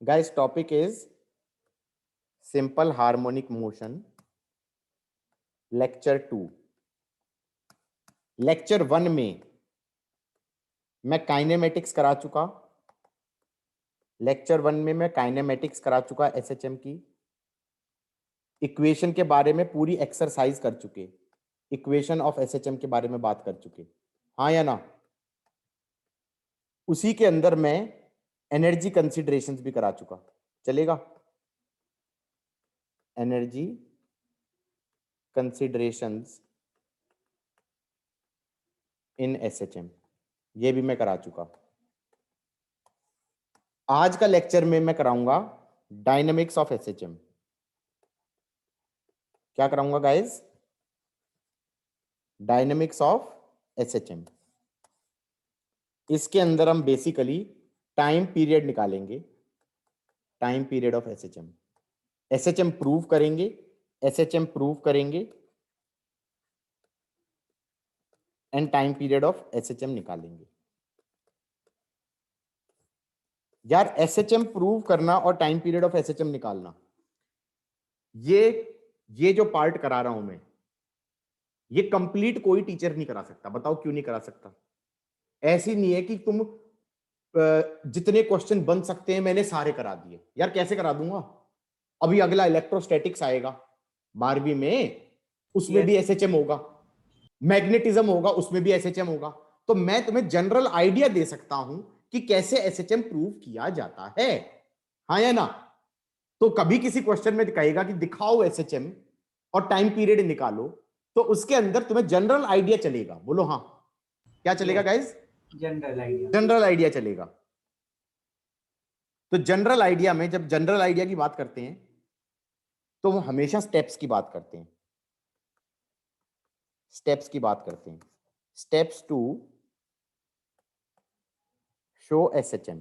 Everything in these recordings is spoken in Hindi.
Guys, topic is simple harmonic motion, lecture 2. Lecture 1 में मैं काइनेमेटिक्स करा चुका। लेक्चर 1 में मैं काइनेमेटिक्स करा चुका, एसएचएम की इक्वेशन के बारे में पूरी एक्सरसाइज कर चुके, इक्वेशन ऑफ एसएचएम के बारे में बात कर चुके, हाँ या ना। उसी के अंदर मैं एनर्जी कंसीडरेशंस भी करा चुका, चलेगा। एनर्जी कंसीडरेशंस इन एसएचएम ये भी मैं करा चुका। आज का लेक्चर में मैं कराऊंगा डायनामिक्स ऑफ एसएचएम। क्या कराऊंगा गाइस? Dynamics of SHM. इसके अंदर हम बेसिकली टाइम पीरियड निकालेंगे, time period of SHM, SHM prove करेंगे, एसएचएम प्रूव करेंगे and time period of SHM निकालेंगे। यार एसएचएम प्रूव करना और टाइम पीरियड ऑफ एसएचएम निकालना, ये जो पार्ट करा रहा हूं मैं, ये कंप्लीट कोई टीचर नहीं करा सकता। बताओ क्यों नहीं करा सकता? ऐसी नहीं है कि तुम जितने क्वेश्चन बन सकते हैं मैंने सारे करा दिए। यार कैसे करा दूंगा? अभी अगला इलेक्ट्रोस्टैटिक्स आएगा 12वीं में, उसमें भी एसएचएम होगा, मैग्नेटिज्म होगा, उसमें भी एसएचएम होगा। तो मैं तुम्हें जनरल आइडिया दे सकता हूं कि कैसे एसएचएम प्रूव किया जाता है, हाँ या ना। तो कभी किसी क्वेश्चन में कहेगा कि दिखाओ एसएचएम और टाइम पीरियड निकालो, तो उसके अंदर तुम्हें जनरल आइडिया चलेगा। बोलो हाँ, क्या चलेगा guys? General idea. General idea चलेगा। तो जनरल आइडिया में जब जनरल आइडिया की बात करते हैं तो वो हमेशा स्टेप्स की बात करते हैं, स्टेप्स की बात करते हैं। Steps to show SHM.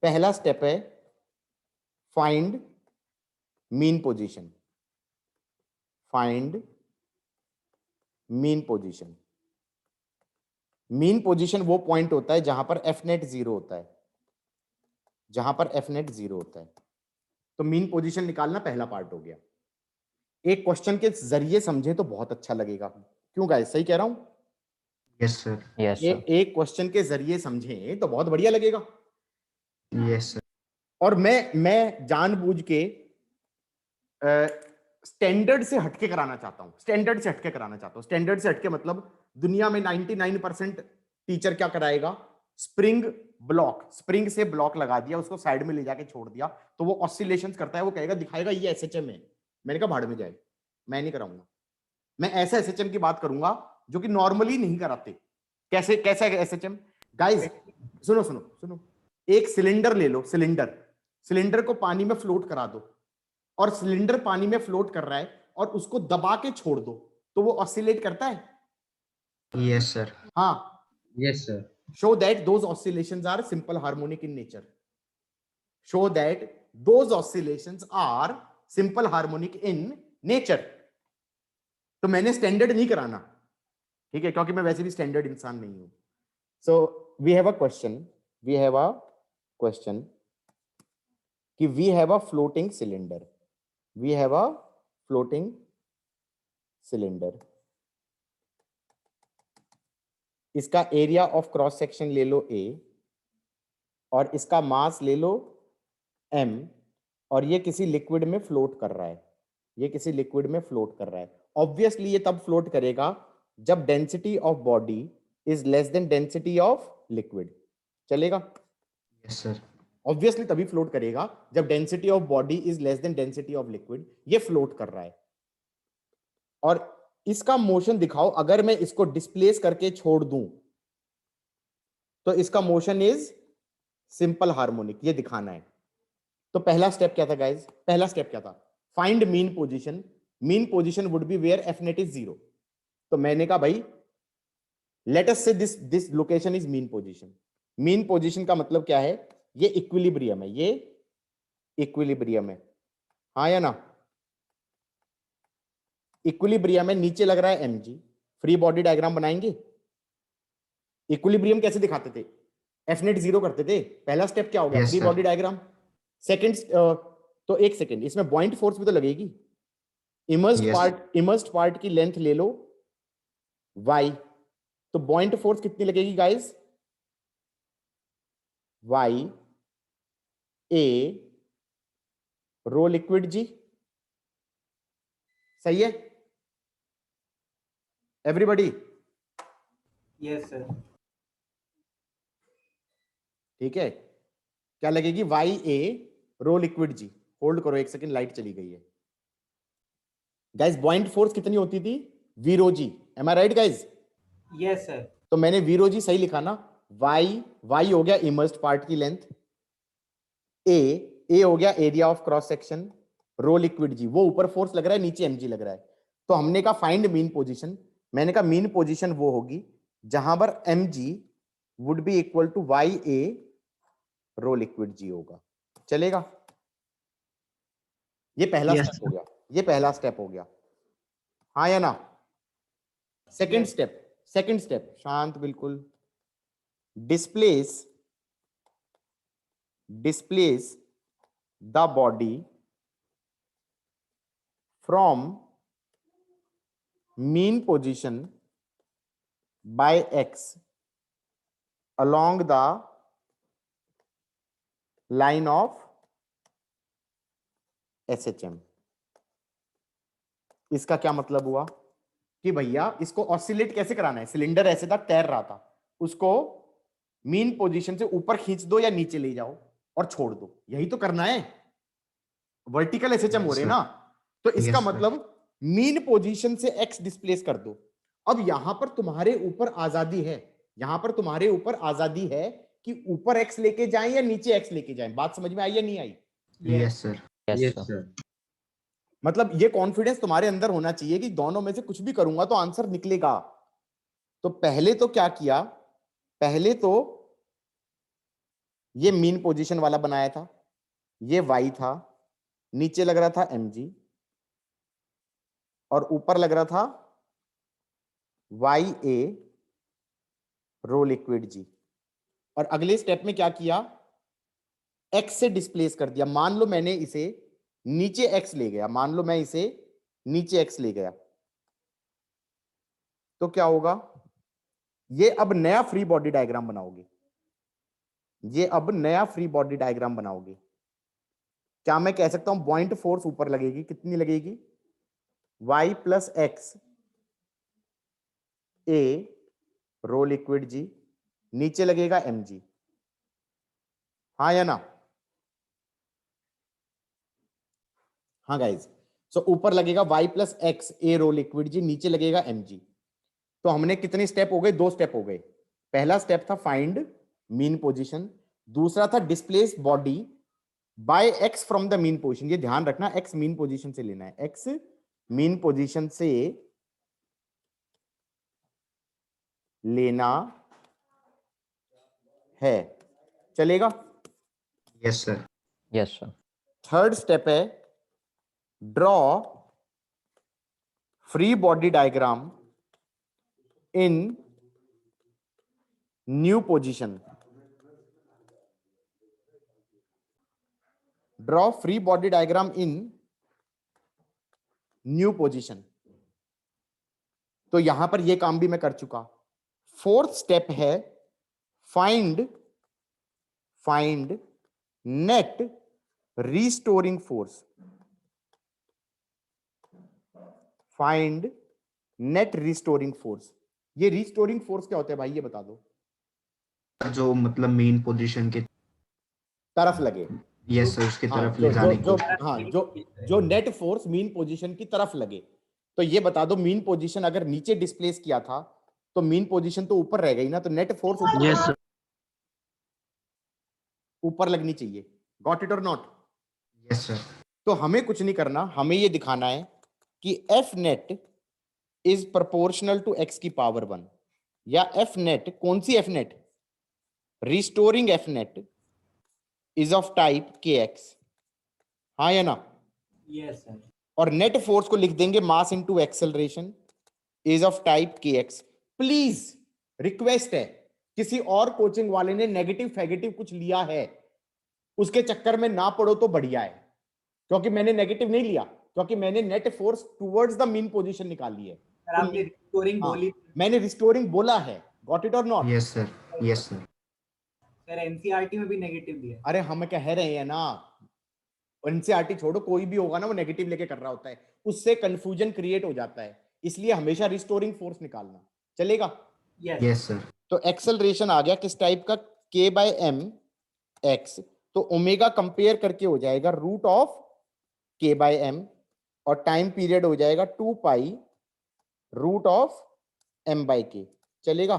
पहला स्टेप है find mean position, find mean position. Mean position वो पॉइंट होता है जहां पर एफ नेट 0 होता है, जहां पर एफ नेट 0 होता है। तो मीन पोजीशन निकालना पहला पार्ट हो गया। एक क्वेश्चन के जरिए समझे तो बहुत अच्छा लगेगा। क्यों गाइस, सही कह रहा हूं? Yes sir. Yes sir. एक क्वेश्चन के जरिए समझे तो बहुत बढ़िया लगेगा। Yes sir. और मैं जानबूझ के स्टैंडर्ड से हटके कराना चाहता हूं, स्टैंडर्ड से हटके कराना चाहता हूं। स्टैंडर्ड से हटके मतलब दुनिया में 99% टीचर क्या कराएगा? स्प्रिंग ब्लॉक, स्प्रिंग से ब्लॉक लगा दिया, उसको साइड में ले जाके छोड़ दिया, तो वो ऑसिलेशंस करता है, वो कहेगा दिखाएगा ये एसएचएम है। मैंने कहा भाड़ में जाए, मैं नहीं कराऊंगा। मैं ऐसा एसएचएम की बात करूंगा जो कि नॉर्मली नहीं कराते। कैसे कैसा एसएचएम गाइस? सुनो सुनो सुनो, एक सिलेंडर ले लो, सिलेंडर, सिलेंडर को पानी में फ्लोट करा दो, और सिलेंडर पानी में फ्लोट कर रहा है और उसको दबा के छोड़ दो, तो वो ऑसिलेट करता है? Yes sir. हाँ। Yes sir. show that those oscillations are simple harmonic in nature, show that those oscillations are simple harmonic in nature। तो मैंने स्टैंडर्ड नहीं कराना, ठीक है, क्योंकि मैं वैसे भी स्टैंडर्ड इंसान नहीं हूं। So we have a question, we have a question कि we have a floating cylinder, we have a floating cylinder. इसका एरिया ऑफ क्रॉस सेक्शन ले लो A, और इसका मास ले लो m, और ये किसी लिक्विड में फ्लोट कर रहा है, ये किसी लिक्विड में फ्लोट कर रहा है। ऑब्वियसली ये तब फ्लोट करेगा जब density of body is less than density of liquid. चलेगा? Yes sir. ऑब्वियसली तभी फ्लोट करेगा जब density of body is less than density of liquid. ये फ्लोट कर रहा है, और इसका मोशन दिखाओ। अगर मैं इसको डिस्प्लेस करके छोड़ दूं तो इसका मोशन इज सिंपल हार्मोनिक, ये दिखाना है। तो पहला स्टेप क्या था गाइज? पहला स्टेप क्या था? Find mean position. Mean position would be where F net is 0। तो मैंने कहा भाई let us say this location is mean position. Mean position का मतलब क्या है? ये इक्विलिब्रियम है, ये इक्विलिब्रियम है, हाँ या ना। इक्विलिब्रियम में नीचे लग रहा है mg। फ्री बॉडी डायग्राम बनाएंगे। इक्विलिब्रियम कैसे दिखाते थे? एफ नेट 0 करते थे। पहला स्टेप क्या हो गया? Yes, free sir. Body diagram. Second, तो एक सेकंड, इसमें बॉइंट फोर्स भी तो लगेगी। Yes. इमर्स्ड पार्ट की लेंथ ले लो y, तो बॉइंट फोर्स कितनी लगेगी guys? y a rho liquid g. सही है एवरीबॉडी? Yes sir. ठीक है, क्या लगेगी? Y a rho liquid g. Hold करो एक सेकंड, लाइट चली गई है गाइस। बॉइंट फोर्स कितनी होती थी? V rho G. Am I right guys? Yes sir. तो मैंने वी रो जी सही लिखा ना। वाई हो गया इमर्स्ड पार्ट की लेंथ, ए हो गया area of cross section, rho liquid g, वो ऊपर फोर्स लग रहा है, नीचे एमजी लग रहा है। तो हमने कहा फाइंड मीन पोजीशन। मैंने कहा मीन पोजीशन वो होगी जहां पर mg would be equal to y a rho liquid g होगा। चलेगा? ये पहला Yes, स्टेप हो गया, ये पहला स्टेप हो गया, हाँ या ना? सेकंड स्टेप शांत बिल्कुल। Displace the body from mean position by x along the line of SHM। इसका क्या मतलब हुआ कि भैया इसको ऑसिलेट कैसे कराना है? सिलेंडर ऐसे तक तैर रहा था, उसको मीन पोजीशन से ऊपर खींच दो या नीचे ले जाओ और छोड़ दो, यही तो करना है। वर्टिकल एसएचएम हो Yes, रहे sir. ना, तो इसका Yes, sir. मतलब मीन पोजीशन से एक्स डिस्प्लेस कर दो। अब यहां पर तुम्हारे ऊपर आजादी है, यहां पर तुम्हारे ऊपर आजादी है कि ऊपर एक्स लेके जाएं या नीचे एक्स लेके जाएं। बात समझ में आई या नहीं आई? Yes, sir. Yes, sir. मतलब ये कॉन्फिडेंस तुम्हारे अंदर होना चाहिए कि दोनों में से कुछ भी करूंगा तो आंसर निकलेगा। तो पहले तो क्या किया? पहले तो ये मीन पोजीशन वाला बनाया था, ये y था, नीचे लग रहा था mg और ऊपर लग रहा था Y a rho liquid g. और अगले स्टेप में क्या किया? x से डिस्प्लेस कर दिया। मान लो मैंने इसे नीचे x ले गया, मान लो मैं इसे नीचे x ले गया, तो क्या होगा? ये अब नया फ्री बॉडी डायग्राम बनाओगे, ये अब नया फ्री बॉडी डायग्राम बनाओगे। क्या मैं कह सकता हूं पॉइंट फोर्स ऊपर लगेगी, कितनी लगेगी? y plus X A rho liquid जी, नीचे लगेगा mg, हाँ या ना? हाँ गाइज, सो ऊपर लगेगा y plus X A rho liquid जी, नीचे लगेगा mg। तो हमने कितने स्टेप हो गए? 2 स्टेप हो गए। पहला स्टेप था फाइंड मीन पोजीशन, दूसरा था displace body by x from the mean position. ये ध्यान रखना, x मीन पोजीशन से लेना है, x मीन पोजीशन से लेना है। चलेगा? Yes, sir. Yes, sir. Third step है draw free body diagram in new position. Draw free body diagram in new position. तो यहां पर यह काम भी मैं कर चुका। फोर्थ स्टेप है find net restoring force. Find net restoring force. ये रिस्टोरिंग फोर्स क्या होता है भाई, ये बता दो। जो मतलब मेन पोजीशन के तरफ लगे। यस सर, उसकी हाँ, तरफ जो ले जाने जो की। हाँ जो नेट फोर्स मीन पोजीशन की तरफ लगे। तो ये बता दो, मीन पोजीशन अगर नीचे डिस्प्लेस किया था तो मीन पोजीशन तो ऊपर रह गई ना, तो नेट फोर्स ऊपर लगनी चाहिए। गॉट इट और नॉट? Yes sir. तो हमें कुछ नहीं करना, हमें ये दिखाना है कि F net is proportional to X की पावर 1, या एफ नेट, कौन सी F net? Restoring F net is of type K X, हाँ या ना? Yes sir. और नेट फोर्स को लिख देंगे mass into acceleration is of type K X. Please request है, किसी और कोचिंग वाले ने नेगेटिव फैगेटिव कुछ लिया है, उसके चक्कर में ना पड़ो तो बढ़िया है, क्योंकि मैंने नेगेटिव नहीं लिया, क्योंकि मैंने net force towards the mean position निकाली है। सर आपने रिस्टोरिंग हाँ, बोली। मैंने रिस्टोरिंग बोला है, गॉट इट और not? Yes sir, yes sir. Sir NCERT में भी नेगेटिव दिया है। अरे हम कह रहे हैं ना, एनसीईआरटी छोड़ो, कोई भी होगा ना वो नेगेटिव लेके कर रहा होता है, उससे कंफ्यूजन क्रिएट हो जाता है, इसलिए हमेशा रिस्टोरिंग फोर्स निकालना चलेगा। Yes yes sir. तो एक्सेलरेशन आ गया किस टाइप का, k बाय एम एक्स, तो ओमेगा कंपेयर करके हो जाएगा root of k by M, और टाइम पीरियड हो जाएगा 2 पाई root of m by K. चलेगा?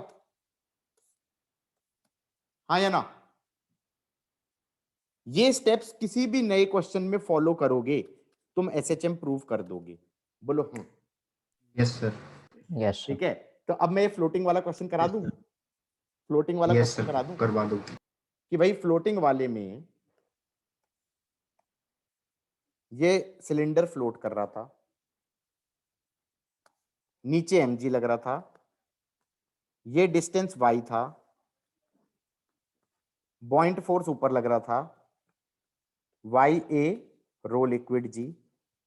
हाँ या ना? ये स्टेप्स किसी भी नए क्वेश्चन में फॉलो करोगे तुम एसएचएम प्रूव कर दोगे। बोलो हाँ। Yes sir. Yes sir. ठीक है, तो अब मैं फ्लोटिंग वाला क्वेश्चन करा दूं, फ्लोटिंग वाला यस क्वेश्चन करा दूं सर, करवा दो। कि भाई फ्लोटिंग वाले में ये सिलेंडर फ्लोट कर रहा था, नीचे mg लग रहा था, ये डिस्टेंस y था, बॉइंट फोर्स ऊपर लग रहा था, वाई ए रो लिक्विड जी।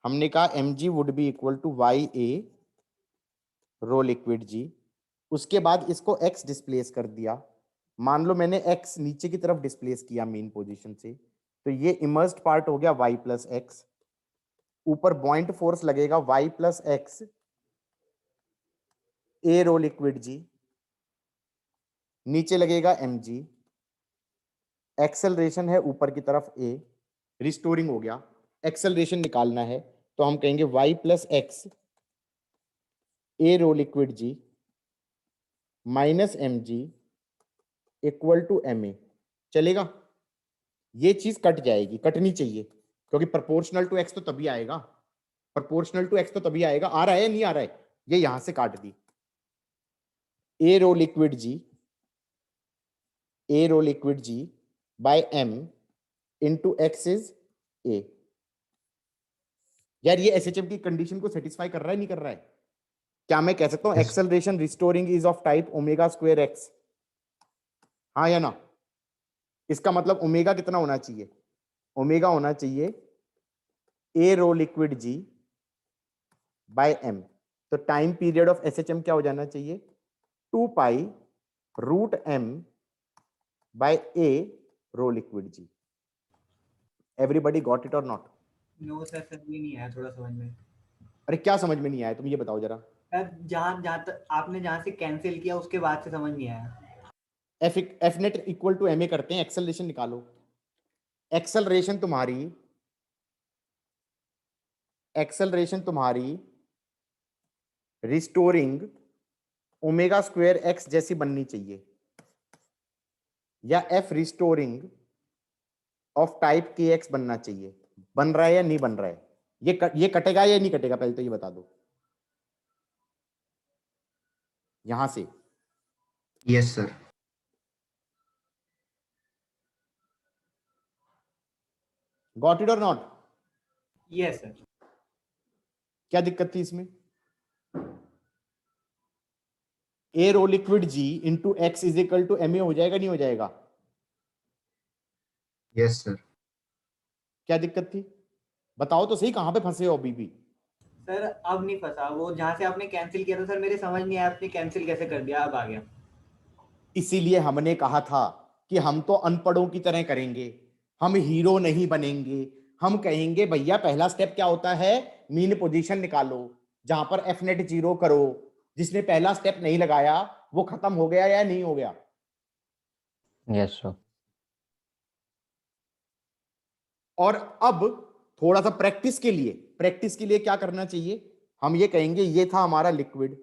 हमने कहा mg would be equal to y a rho liquid g. उसके बाद इसको x डिस्प्लेस कर दिया, मान लो मैंने x नीचे की तरफ डिस्प्लेस किया मेन पोजीशन से, तो ये इमर्स्ड पार्ट हो गया y प्लस एक्स, ऊपर पॉइंट फोर्स लगेगा y plus X A rho liquid जी, नीचे लगेगा mg, एक्सेलरेशन है ऊपर की तरफ a, रिस्टोरिंग हो गया, एक्सेलरेशन निकालना है तो हम कहेंगे y plus X A rho liquid G minus mg equal to ma। चलेगा? ये चीज कट जाएगी, कटनी चाहिए, क्योंकि प्रोपोर्शनल टू एक्स तो तभी आएगा, प्रोपोर्शनल टू एक्स तो तभी आएगा। आ रहा है नहीं आ रहा है? ये यहां से काट दी, a rho liquid g, a rho liquid ji by m into x is a. यार ये एसएचएम की कंडीशन को सेटिस्फाई कर रहा है नहीं कर रहा है? क्या मैं कह सकता हूं Yes. Acceleration restoring is of type omega square x? हाँ या ना? इसका मतलब ओमेगा कितना होना चाहिए? ओमेगा होना चाहिए A rho liquid ji by M. तो टाइम पीरियड ऑफ एसएचएम क्या हो जाना चाहिए? 2 पाई root M by A rho liquid G. Everybody got it और नॉट? नो सर, समझ नहीं आया थोड़ा समझ में। अरे क्या समझ में नहीं आया, तुम ये बताओ जरा। सर जहाँ जहाँ तक आपने जहाँ से कैंसिल किया उसके बाद से समझ नहीं आया। F net equal to M A करते हैं, एक्सेलरेशन निकालो। एक्सेलरेशन तुम्हारी रिस्टोरिंग ओमेगा स्क्वायर एक्स जैसी बननी चाहिए, या F restoring of type K x बनना चाहिए। बन रहा है या नहीं बन रहा है? ये कटेगा या नहीं कटेगा, पहले तो ये बता दो यहां से। Yes sir. गॉट इट और नॉट? Yes sir. क्या दिक्कत थी इसमें? A rho liquid g into x is equal to M a हो जाएगा नहीं हो जाएगा? Yes sir. क्या दिक्कत थी? बताओ तो सही, कहां पे फंसे हो अभी भी? सर अब नहीं फंसा, वो जहाँ से आपने कैंसिल किया था सर मेरे समझ नहीं आया आपने कैंसिल कैसे कर दिया, अब आ गया। इसीलिए हमने कहा था कि हम तो अनपढ़ों की तरह करेंगे, हम हीरो नहीं बनेंगे। हम कहेंगे भैया पहला स्टेप क्या होता है, मीन पोजीशन निकालो, जहां पर एफ नेट 0 करो। जिसने पहला स्टेप नहीं लगाया वो खत्म हो गया या नहीं हो गया? Yes sir. और अब थोड़ा सा प्रैक्टिस के लिए क्या करना चाहिए, हम ये कहेंगे ये था हमारा लिक्विड,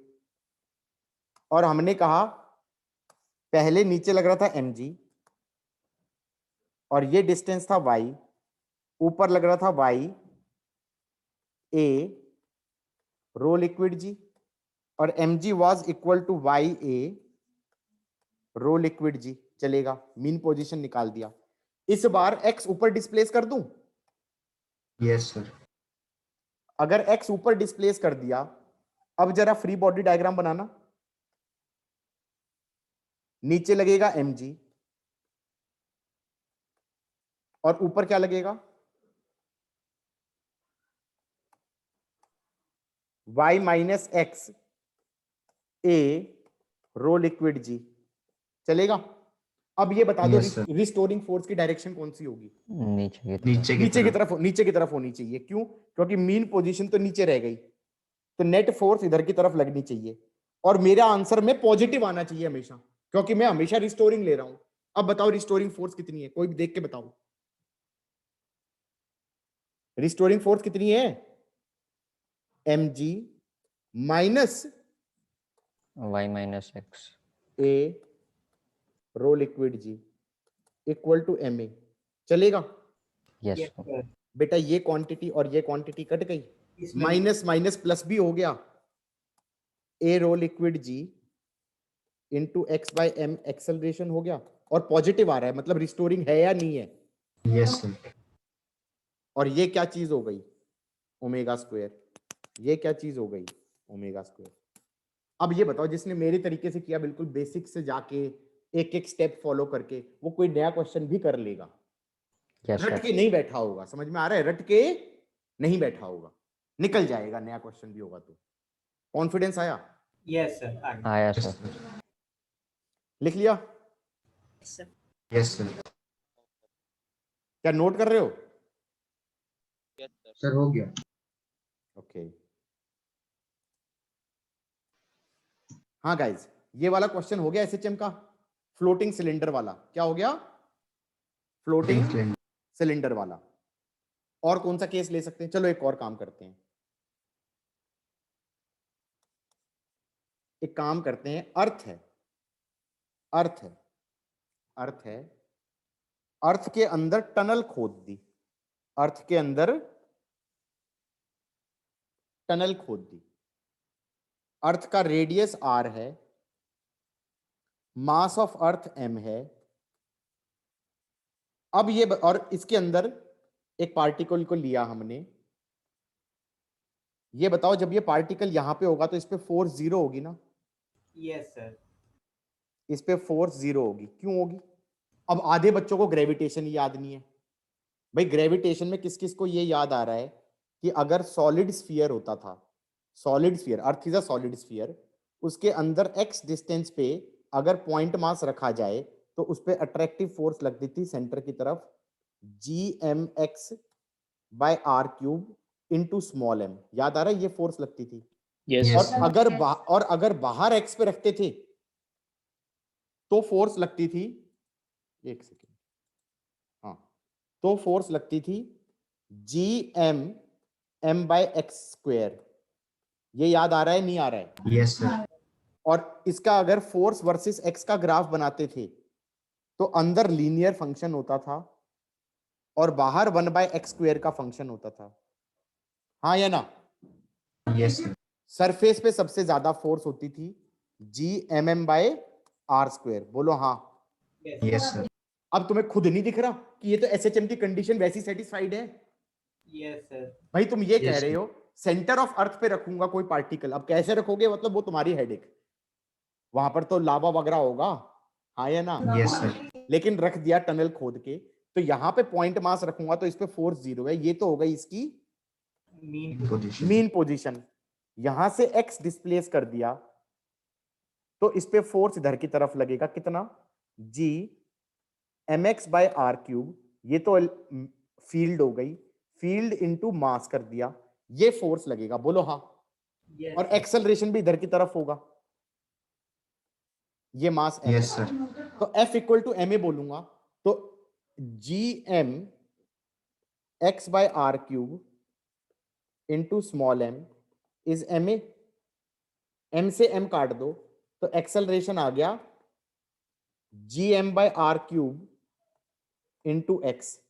और हमने कहा पहले नीचे लग रहा था mg, और ये डिस्टेंस था y, ऊपर लग रहा था y a rho liquid g, और mg was equal to y a rho liquid g. चलेगा? मीन पोजीशन निकाल दिया। इस बार x ऊपर डिस्प्लेस कर दूं? Yes sir. अगर x ऊपर डिस्प्लेस कर दिया, अब जरा फ्री बॉडी डायग्राम बनाना। नीचे लगेगा mg और ऊपर क्या लगेगा y minus X A rho liquid g. चलेगा? अब ये बता दो Yes, sir. रिस्टोरिंग फोर्स की डायरेक्शन कौन सी होगी? नीचे की तरफ। नीचे की तरफ होनी चाहिए। क्यों? क्योंकि मीन पोजीशन तो नीचे रह गई, तो नेट फोर्स इधर की तरफ लगनी चाहिए और मेरा आंसर में पॉजिटिव आना चाहिए हमेशा, क्योंकि मैं हमेशा रिस्टोरिंग ले रहा हूं। अब बताओ रिस्टोरिंग फोर्स कितनी है, कोई भी देख के बताओ। रिस्टोरिंग फोर्स कितनी है? mg minus y minus X. A rho liquid G equal to ma। चलेगा? Yes Yes, sir. sir. बेटा ये क्वांटिटी और ये क्वांटिटी कट गई, इसमें माइनस माइनस प्लस भी हो गया, a rho liquid g into x by m acceleration हो गया और पॉजिटिव आ रहा है, मतलब रिस्टोरिंग है या नहीं है? Yes, sir. और ये क्या चीज हो गई? Omega square. ये क्या चीज हो गई? Omega square. अब ये बताओ जिसने मेरे तरीके से किया, बिल्कुल बेसिक से जाके एक एक स्टेप फॉलो करके, वो कोई नया क्वेश्चन भी कर लेगा। यस रट सर। के नहीं बैठा होगा, समझ में आ रहा है? रट के नहीं बैठा होगा, निकल जाएगा नया क्वेश्चन भी होगा तो। कॉन्फिडेंस आया? Yes, sir. आगे. आया Yes, सर। sir. लिख लिया? Yes, sir. क्या नोट कर रहे हो? Sir, हो गया. ओके। हाँ गाइज, ये वाला क्वेश्चन हो गया एसएचएम का, फ्लोटिंग सिलेंडर वाला। क्या हो गया? Floating Cylinder. सिलेंडर वाला। और कौन सा केस ले सकते हैं? चलो एक और काम करते हैं, एक काम करते हैं। अर्थ है, अर्थ है, अर्थ है, अर्थ के अंदर टनल खोद दी, अर्थ के अंदर टनल खोद दी। अर्थ का रेडियस r है, मास ऑफ अर्थ m है। अब ये और इसके अंदर एक पार्टिकल को लिया हमने। ये बताओ जब ये पार्टिकल यहां पे होगा तो इस पे फोर्स जीरो होगी ना? Yes, sir. इस पे फोर्स जीरो होगी। क्यों होगी? अब आधे बच्चों को ग्रेविटेशन याद नहीं है भाई। ग्रेविटेशन में किस किस को ये याद आ रहा है कि अगर सॉलिड स्फीयर होता था, solid sphere, earth is a solid sphere, उसके अंदर x डिस्टेंस पे अगर पॉइंट मास रखा जाए तो उस पे अट्रैक्टिव फोर्स लगती थी सेंटर की तरफ, gmx by R cube into small m। याद आ रहा है? ये फोर्स लगती थी। Yes, और sir. अगर बाहर x पे रखते थे तो फोर्स लगती थी, एक सेकेंड, हाँ, तो फोर्स लगती थी gm m by X square. ये याद आ रहा है? नहीं आ रहा है? Yes, sir. और इसका अगर फोर्स वर्सेस एक्स का ग्राफ बनाते थे तो अंदर लीनियर फंक्शन होता था और बाहर 1/x स्क्वायर का फंक्शन होता था। हाँ या ना? Yes, sir. सरफेस पे सबसे ज्यादा फोर्स होती थी gmm/r²। बोलो हाँ। Yes. Yes, sir. अब तुम्हें खुद नहीं दिख रहा कि ये तो एसएचएम की कंडीशन वैसी सेटिस्फाइड है? Yes, sir. भाई तुम ये कह Yes, रहे हो सेंटर ऑफ अर्थ पे रखूंगा कोई पार्टिकल। अब कैसे रखोगे? मतलब वो तुम्हारी हेडेक, वहां पर तो लावा वगैरह होगा। हाँ या ना? Yes, sir. लेकिन रख दिया टनल खोद के, तो यहाँ पे पॉइंट मास रखूंगा तो इस पे फोर्स जीरो है। ये तो हो गई इसकी Mean. Position. Mean position. यहां से x डिस्प्लेस कर दिया तो इस पे फोर्स इधर की तरफ लगेगा। कितना? g mx by R cube. ये तो फील्ड हो गई, फील्ड इनटू मास कर दिया, ये फोर्स लगेगा। बोलो हाँ। Yes. और sir. एक्सेलरेशन भी इधर की तरफ होगा, ये मास m Yes, है। sir. तो F इक्वल टू ma बोलूंगा तो gm x by R cube into small m is ma। m से m काट दो तो एक्सेलरेशन आ गया gm by R cube into X.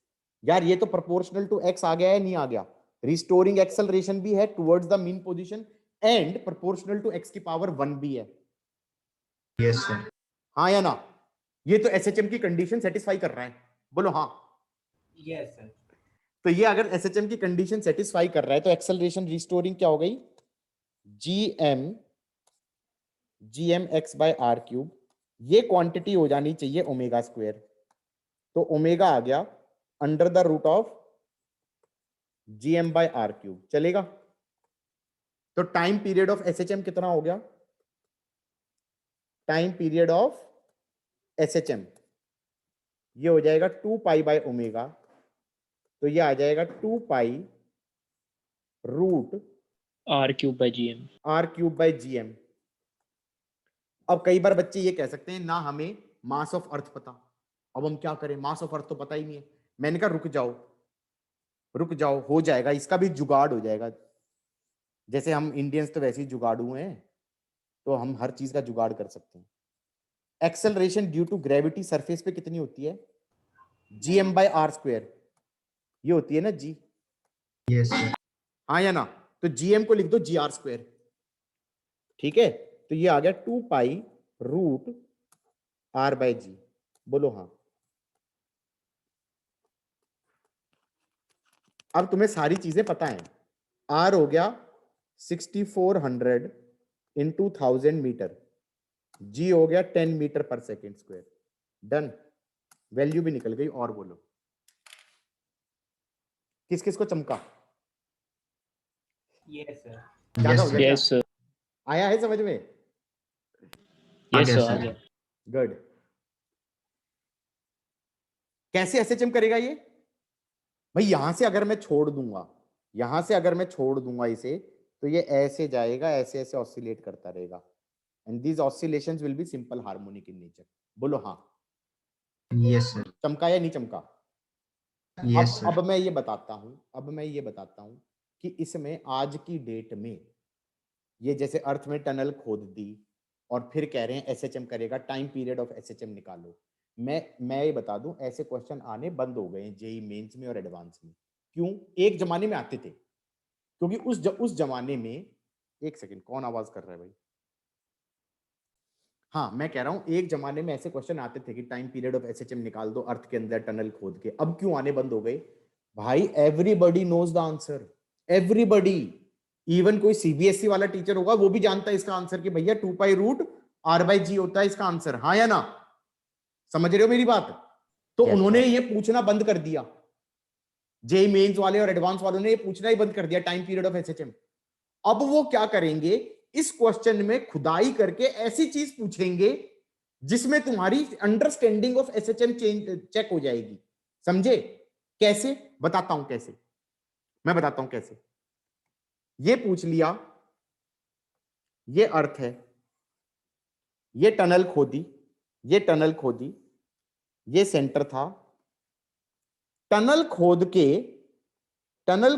यार ये तो प्रोपोर्शनल टू x आ गया है? नहीं आ गया? रिस्टोरिंग एक्सेलरेशन भी है towards the mean position and proportional to x की पावर 1 भी है। Yes, sir. हाँ या ना? ये तो एसएचएम की कंडीशन सेटिस्फाई कर रहा है। बोलो हाँ। Yes, sir. तो ये अगर एसएचएम की कंडीशन सेटिस्फाई कर रहा है तो एक्सेलरेशन रिस्टोरिंग क्या हो गई? gm x by R cube ये क्वांटिटी हो जानी चाहिए ओमेगा स्क्वायर, तो ओमेगा आ गया under the root of gm/r³ चलेगा। तो टाइम पीरियड ऑफ SHM कितना हो गया? टाइम पीरियड ऑफ SHM ये हो जाएगा 2 पाई ओमेगा, तो ये आ जाएगा 2 पाई रूट r³/gm। अब कई बार बच्चे ये कह सकते हैं ना हमें मास ऑफ अर्थ पता, अब हम क्या करें, मास ऑफ अर्थ तो पता ही नहीं है। मैंने कहा रुक जाओ रुक जाओ, हो जाएगा, इसका भी जुगाड़ हो जाएगा। जैसे हम इंडियंस तो वैसे ही जुगाड़ू हैं, तो हम हर चीज का जुगाड़ कर सकते हैं। Acceleration due to gravity surface पे कितनी होती है? gm/r², ये होती है ना g, Yes, sir. हाँ या ना? तो gm को लिख दो gr², ठीक है। तो ये आ गया 2 पाई रूट r/g, बोलो हाँ। अब तुम्हें सारी चीजें पता है। r हो गया 6400 इंटू 1000 मीटर, g हो गया 10 मीटर पर सेकेंड स्क्वायर। डन, वैल्यू भी निकल गई। और बोलो किस किस को चमका? Yes sir. क्या Yes, हो sir. गया? यस सर, आया है समझ में? यस गया, सर, आ sir. गया। गुड। कैसे एसएचएम करेगा ये? भाई यहां से अगर मैं छोड़ दूंगा, यहां से अगर मैं छोड़ दूंगा इसे, तो ये ऐसे जाएगा, ऐसे ऐसे ऑसिलेट करता रहेगा, and these oscillations will be simple harmonic in nature. बोलो हाँ। Yes, sir. चमका या नहीं चमका? Yes, sir. अब मैं ये बताता हूं कि इसमें आज की डेट में ये जैसे अर्थ में टनल खोद दी और फिर कह रहे हैं एसएचएम करेगा, टाइम पीरियड ऑफ एसएचएम निकालो। मैं ये बता दूं, ऐसे क्वेश्चन आने बंद हो गए हैं जेई मेंस में और एडवांस में। क्यों? एक जमाने में आते थे, क्योंकि उस जमाने में, एक सेकंड, कौन आवाज कर रहा है भाई? हाँ, मैं कह रहा हूं एक जमाने में ऐसे क्वेश्चन आते थे कि टाइम पीरियड ऑफ एसएचएम निकाल दो अर्थ के अंदर टनल खोद के। अब क्यों आने बंद हो गए? भाई everybody knows the answer, everybody. Even कोई सीबीएसई वाला टीचर होगा वो भी जानता है इसका आंसर कि भैया 2 पाई रूट r/g होता है इसका आंसर, हाँ या ना? समझ रहे हो मेरी बात? तो Yes, उन्होंने sir. ये पूछना बंद कर दिया, जेई मेंस वाले और एडवांस वालों ने ये पूछना ही बंद कर दिया टाइम पीरियड ऑफ एसएचएम। अब वो क्या करेंगे, इस क्वेश्चन में खुदाई करके ऐसी चीज पूछेंगे जिसमें तुम्हारी अंडरस्टैंडिंग ऑफ एसएचएम चेक हो जाएगी। समझे? कैसे? बताता हूं कैसे, मैं बताता हूं कैसे। ये पूछ लिया, ये अर्थ है, ये टनल खोदी, ये टनल खोदी, ये सेंटर था, टनल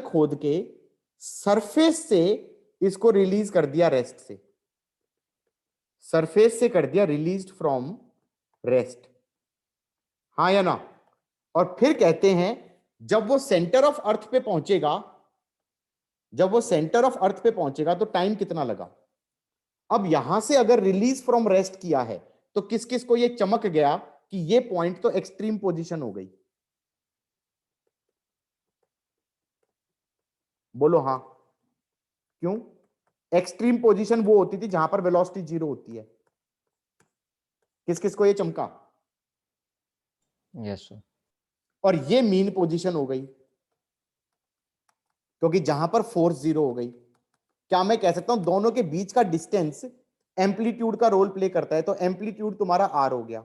खोद के सरफेस से इसको रिलीज कर दिया रेस्ट से, सरफेस से कर दिया रिलीज्ड फ्रॉम रेस्ट, हाँ या ना? और फिर कहते हैं जब वो सेंटर ऑफ अर्थ पे पहुंचेगा, जब वो सेंटर ऑफ अर्थ पे पहुंचेगा तो टाइम कितना लगा। अब यहां से अगर रिलीज फ्रॉम रेस्ट किया है तो किस किस को ये चमक गया कि ये पॉइंट तो एक्सट्रीम पोजीशन हो गई? बोलो हाँ। क्यों? एक्सट्रीम पोजीशन वो होती थी जहां पर वेलोसिटी 0 होती है। किस किस को ये चमका? Yes, sir. और ये मीन पोजीशन हो गई क्योंकि जहां पर फोर्स 0 हो गई। क्या मैं कह सकता हूं दोनों के बीच का डिस्टेंस एम्पलीट्यूड का रोल प्ले करता है, तो एम्पलीट्यूड तुम्हारा आर हो गया।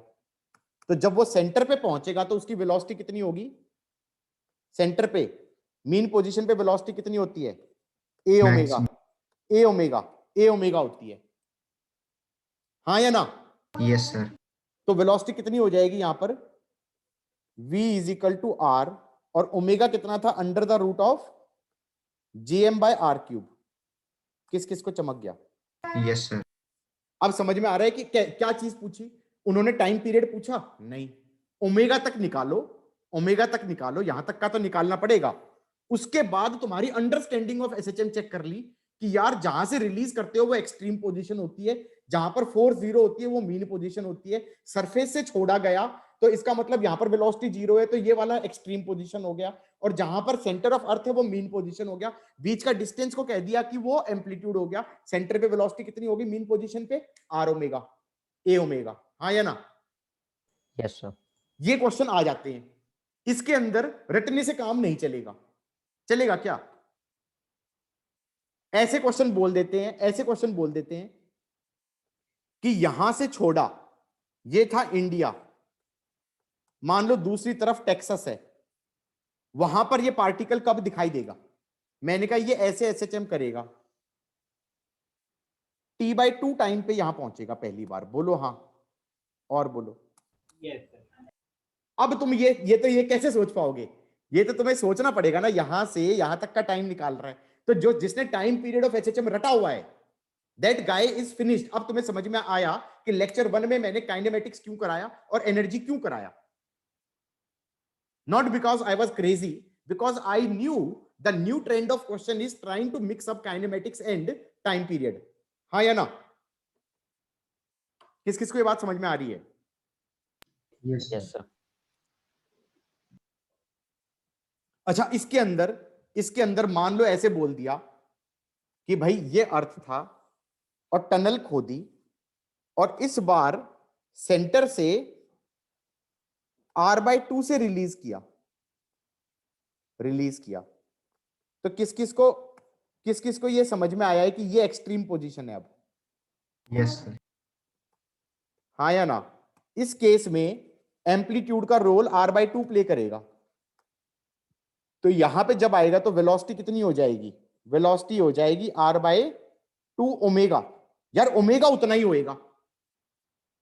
तो जब वो सेंटर पे पहुंचेगा तो उसकी वेलोसिटी कितनी होगी? सेंटर पे मीन पोजीशन पे वेलोसिटी कितनी होती है? ए ओमेगा, ए ओमेगा, ए ओमेगा होती है, हाँ या ना? Yes, sir. तो वेलोसिटी कितनी हो जाएगी यहां पर? v is equal to R, और ओमेगा कितना था? Under the root of gm/r³। किस किस को चमक गया? Yes, sir. अब समझ में आ रहा है कि क्या चीज पूछी उन्होंने? टाइम पीरियड पूछा नहीं, ओमेगा तक निकालो, ओमेगा तक निकालो, यहां तक का तो निकालना पड़ेगा। उसके बाद तुम्हारी अंडरस्टैंडिंग ऑफ एसएचएम चेक कर ली कि यार जहां से रिलीज करते हो वो एक्सट्रीम पोजीशन होती है, जहां पर फोर्स 0 होती है वो मीन पोजीशन होती है, सरफेस से छोड़ा गया तो इसका मतलब यहां पर वेलोसिटी 0 है तो ये वाला एक्सट्रीम पोजीशन हो गया, और जहां पर सेंटर ऑफ अर्थ है वो मीन पोजीशन हो गया। बीच का डिस्टेंस को कह दिया कि वो एम्पलीट्यूड हो गया। सेंटर पे वेलोसिटी कितनी होगी मीन पोजीशन पे? आर ओमेगा, ए ओमेगा, हाँ या ना? Yes, sir. ये क्वेश्चन आ जाते हैं, इसके अंदर रटने से काम नहीं चलेगा। चलेगा क्या? ऐसे क्वेश्चन बोल देते हैं, ऐसे क्वेश्चन बोल देते हैं कि यहां से छोड़ा, ये था इंडिया, मान लो दूसरी तरफ टेक्सास है, वहां पर ये पार्टिकल कब दिखाई देगा? मैंने कहा ये ऐसे एसएचएम करेगा, T/2 टाइम पे यहां पहुंचेगा पहली बार। बोलो हाँ, और बोलो। Yes sir. अब तुम ये कैसे सोच पाओगे? ये तो तुम्हें सोचना पड़ेगा ना, यहां से यहां तक का टाइम निकाल रहा है, तो जो जिसने टाइम पीरियड ऑफ एचएचएम रटा हुआ है, दैट गाय इज फिनिश्ड। अब तुम्हें समझ में आया कि लेक्चर 1 में मैंने काइनेमेटिक्स क्यों कराया और एनर्जी क्यों कराया। Not because I was crazy, because I knew the new trend of question is trying to mix up kinematics and time period. हाँ या ना? किस किस को ये बात समझ में आ रही है? Yes, sir. Yes, sir. अच्छा, इसके अंदर मान लो ऐसे बोल दिया कि भाई ये अर्थ था और टनल खोदी और इस बार सेंटर से R/2 से रिलीज किया, तो किस किस को ये समझ में आया है कि ये एक्सट्रीम पोजीशन है अब? Yes, sir. हाँ या ना? इस केस में एम्पलीट्यूड का रोल R/2 प्ले करेगा, तो यहां पे जब आएगा तो वेलोसिटी कितनी हो जाएगी? वेलोसिटी हो जाएगी R/2 ओमेगा। यार ओमेगा उतना ही होएगा,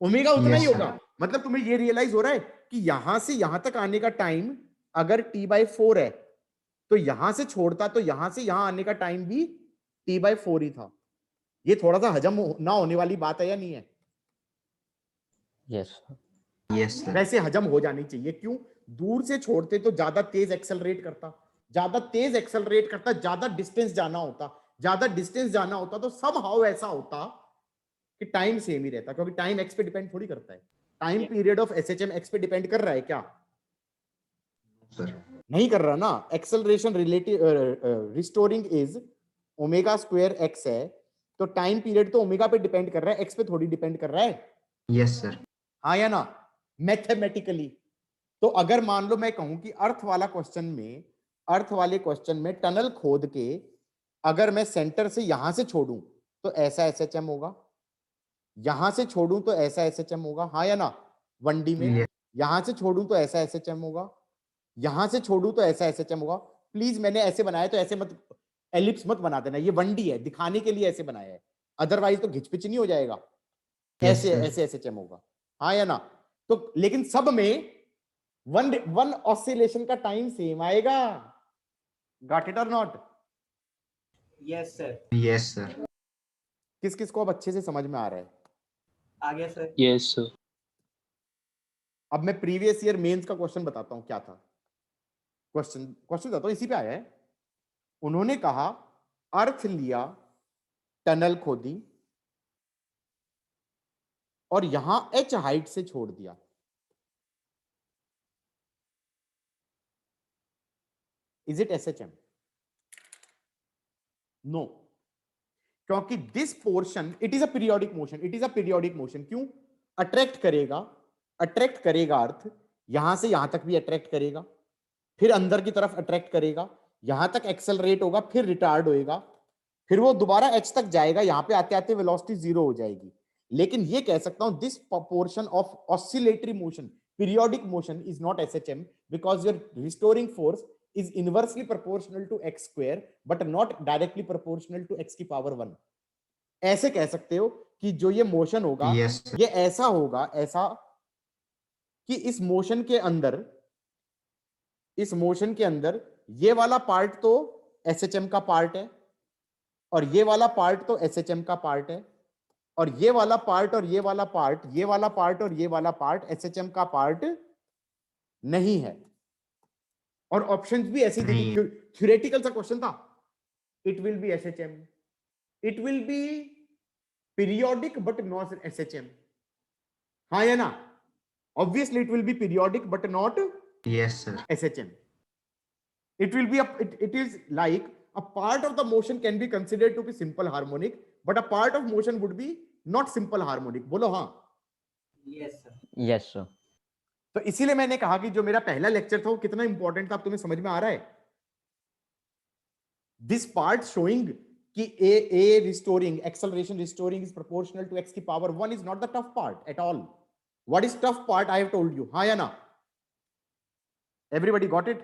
ओमेगा उतना ही Yes, sir. होगा। मतलब तुम्हें ये रियलाइज हो रहा है कि यहां से यहां तक आने का टाइम अगर T/4 है, तो यहां से छोड़ता तो यहां से यहां आने का टाइम भी T/4 ही था। ये थोड़ा सा हजम ना होने वाली बात है या नहीं है? Yes, sir. Yes, sir. वैसे हजम हो जानी चाहिए। क्यों? दूर से छोड़ते तो ज्यादा तेज एक्सेलरेट करता, ज्यादा डिस्टेंस जाना होता तो समहाउ ऐसा होता कि टाइम सेम ही रहता, क्योंकि टाइम एक्स पे डिपेंड थोड़ी करता है। Time period of SHM x पे डिपेंड कर रहा है क्या? Sir. नहीं कर रहा ना। Acceleration relative restoring is omega square x है, तो टाइम पीरियड तो ओमेगा पे डिपेंड कर रहा है, एक्स पे थोड़ी डिपेंड कर रहा है। Yes, sir. हाँ या ना? मैथमेटिकली। तो अगर मान लो मैं कहूं कि अर्थ वाले क्वेश्चन में टनल खोद के अगर मैं सेंटर से यहां से छोड़ूं तो ऐसा एसएचएम होगा, यहां से छोड़ूं तो ऐसा एसएचएम होगा। हाँ या ना? 1D में Yes. यहां से छोड़ूं तो ऐसा एसएचएम होगा, यहां से छोड़ूं तो ऐसा एसएचएम होगा। प्लीज मैंने ऐसे बनाया तो ऐसे मत, एलिप्स मत बना देना, ये 1D है, दिखाने के लिए ऐसे बनाया है, अदरवाइज तो घिचपिच नहीं हो जाएगा। Yes, ऐसे sir. ऐसे एसएचएम होगा। हाँ या ना? तो लेकिन सब में वन ऑसिलेशन का टाइम सेम आएगा। गॉट इट और not? Yes sir. Yes, sir. किस किस को अब अच्छे से समझ में आ रहा है? आ गया सर। Yes, sir. अब मैं प्रीवियस ईयर मेंस का क्वेश्चन बताता हूं क्या था। क्वेश्चन बताता हूं, इसी पे आया है। उन्होंने कहा अर्थ लिया, टनल खोदी और यहां h हाइट से छोड़ दिया। Is it SHM? नो, क्योंकि this portion it is a periodic motion. क्यों? अट्रैक्ट करेगा अर्थ, यहां से यहां तक भी अट्रैक्ट करेगा, फिर अंदर की तरफ अट्रैक्ट करेगा, यहां तक एक्सेलरेट होगा, फिर रिटार्ड होएगा, फिर वो दोबारा एच तक जाएगा, यहां पे आते आते वेलोसिटी 0 हो जाएगी। लेकिन ये कह सकता हूं this portion of oscillatory motion, periodic motion is not SHM because your restoring force is inversely proportional to x square but not directly proportional to x की पावर 1। ऐसे कह सकते हो कि जो ये मोशन होगा Yes, sir. ये ऐसा होगा, ऐसा कि इस मोशन के अंदर ये वाला पार्ट तो एसएचएम का पार्ट है और ये वाला पार्ट तो एसएचएम का पार्ट है, और ये वाला पार्ट और ये वाला पार्ट, ये वाला पार्ट और ये वाला पार्ट एसएचएम का पार्ट नहीं है। और ऑप्शंस भी ऐसे नहीं। थ्योरेटिकल सा क्वेश्चन था। It will be SHM, it will be periodic but not SHM. हाँ या ना? Obviously it will be periodic but not Yes, sir. SHM. It will be it is like a part of the motion can be considered to be simple harmonic, but a part of motion would be not simple harmonic. बोलो हाँ। Yes sir. Yes, sir. तो इसीलिए मैंने कहा कि जो मेरा पहला लेक्चर था वो कितना इंपॉर्टेंट था, अब तुम्हें समझ में आ रहा है? दिस पार्ट शोइंग कि a restoring acceleration restoring is proportional to x की power 1 is not the tough part at all. What is tough part I have told you. हाँ या ना? Everybody got it?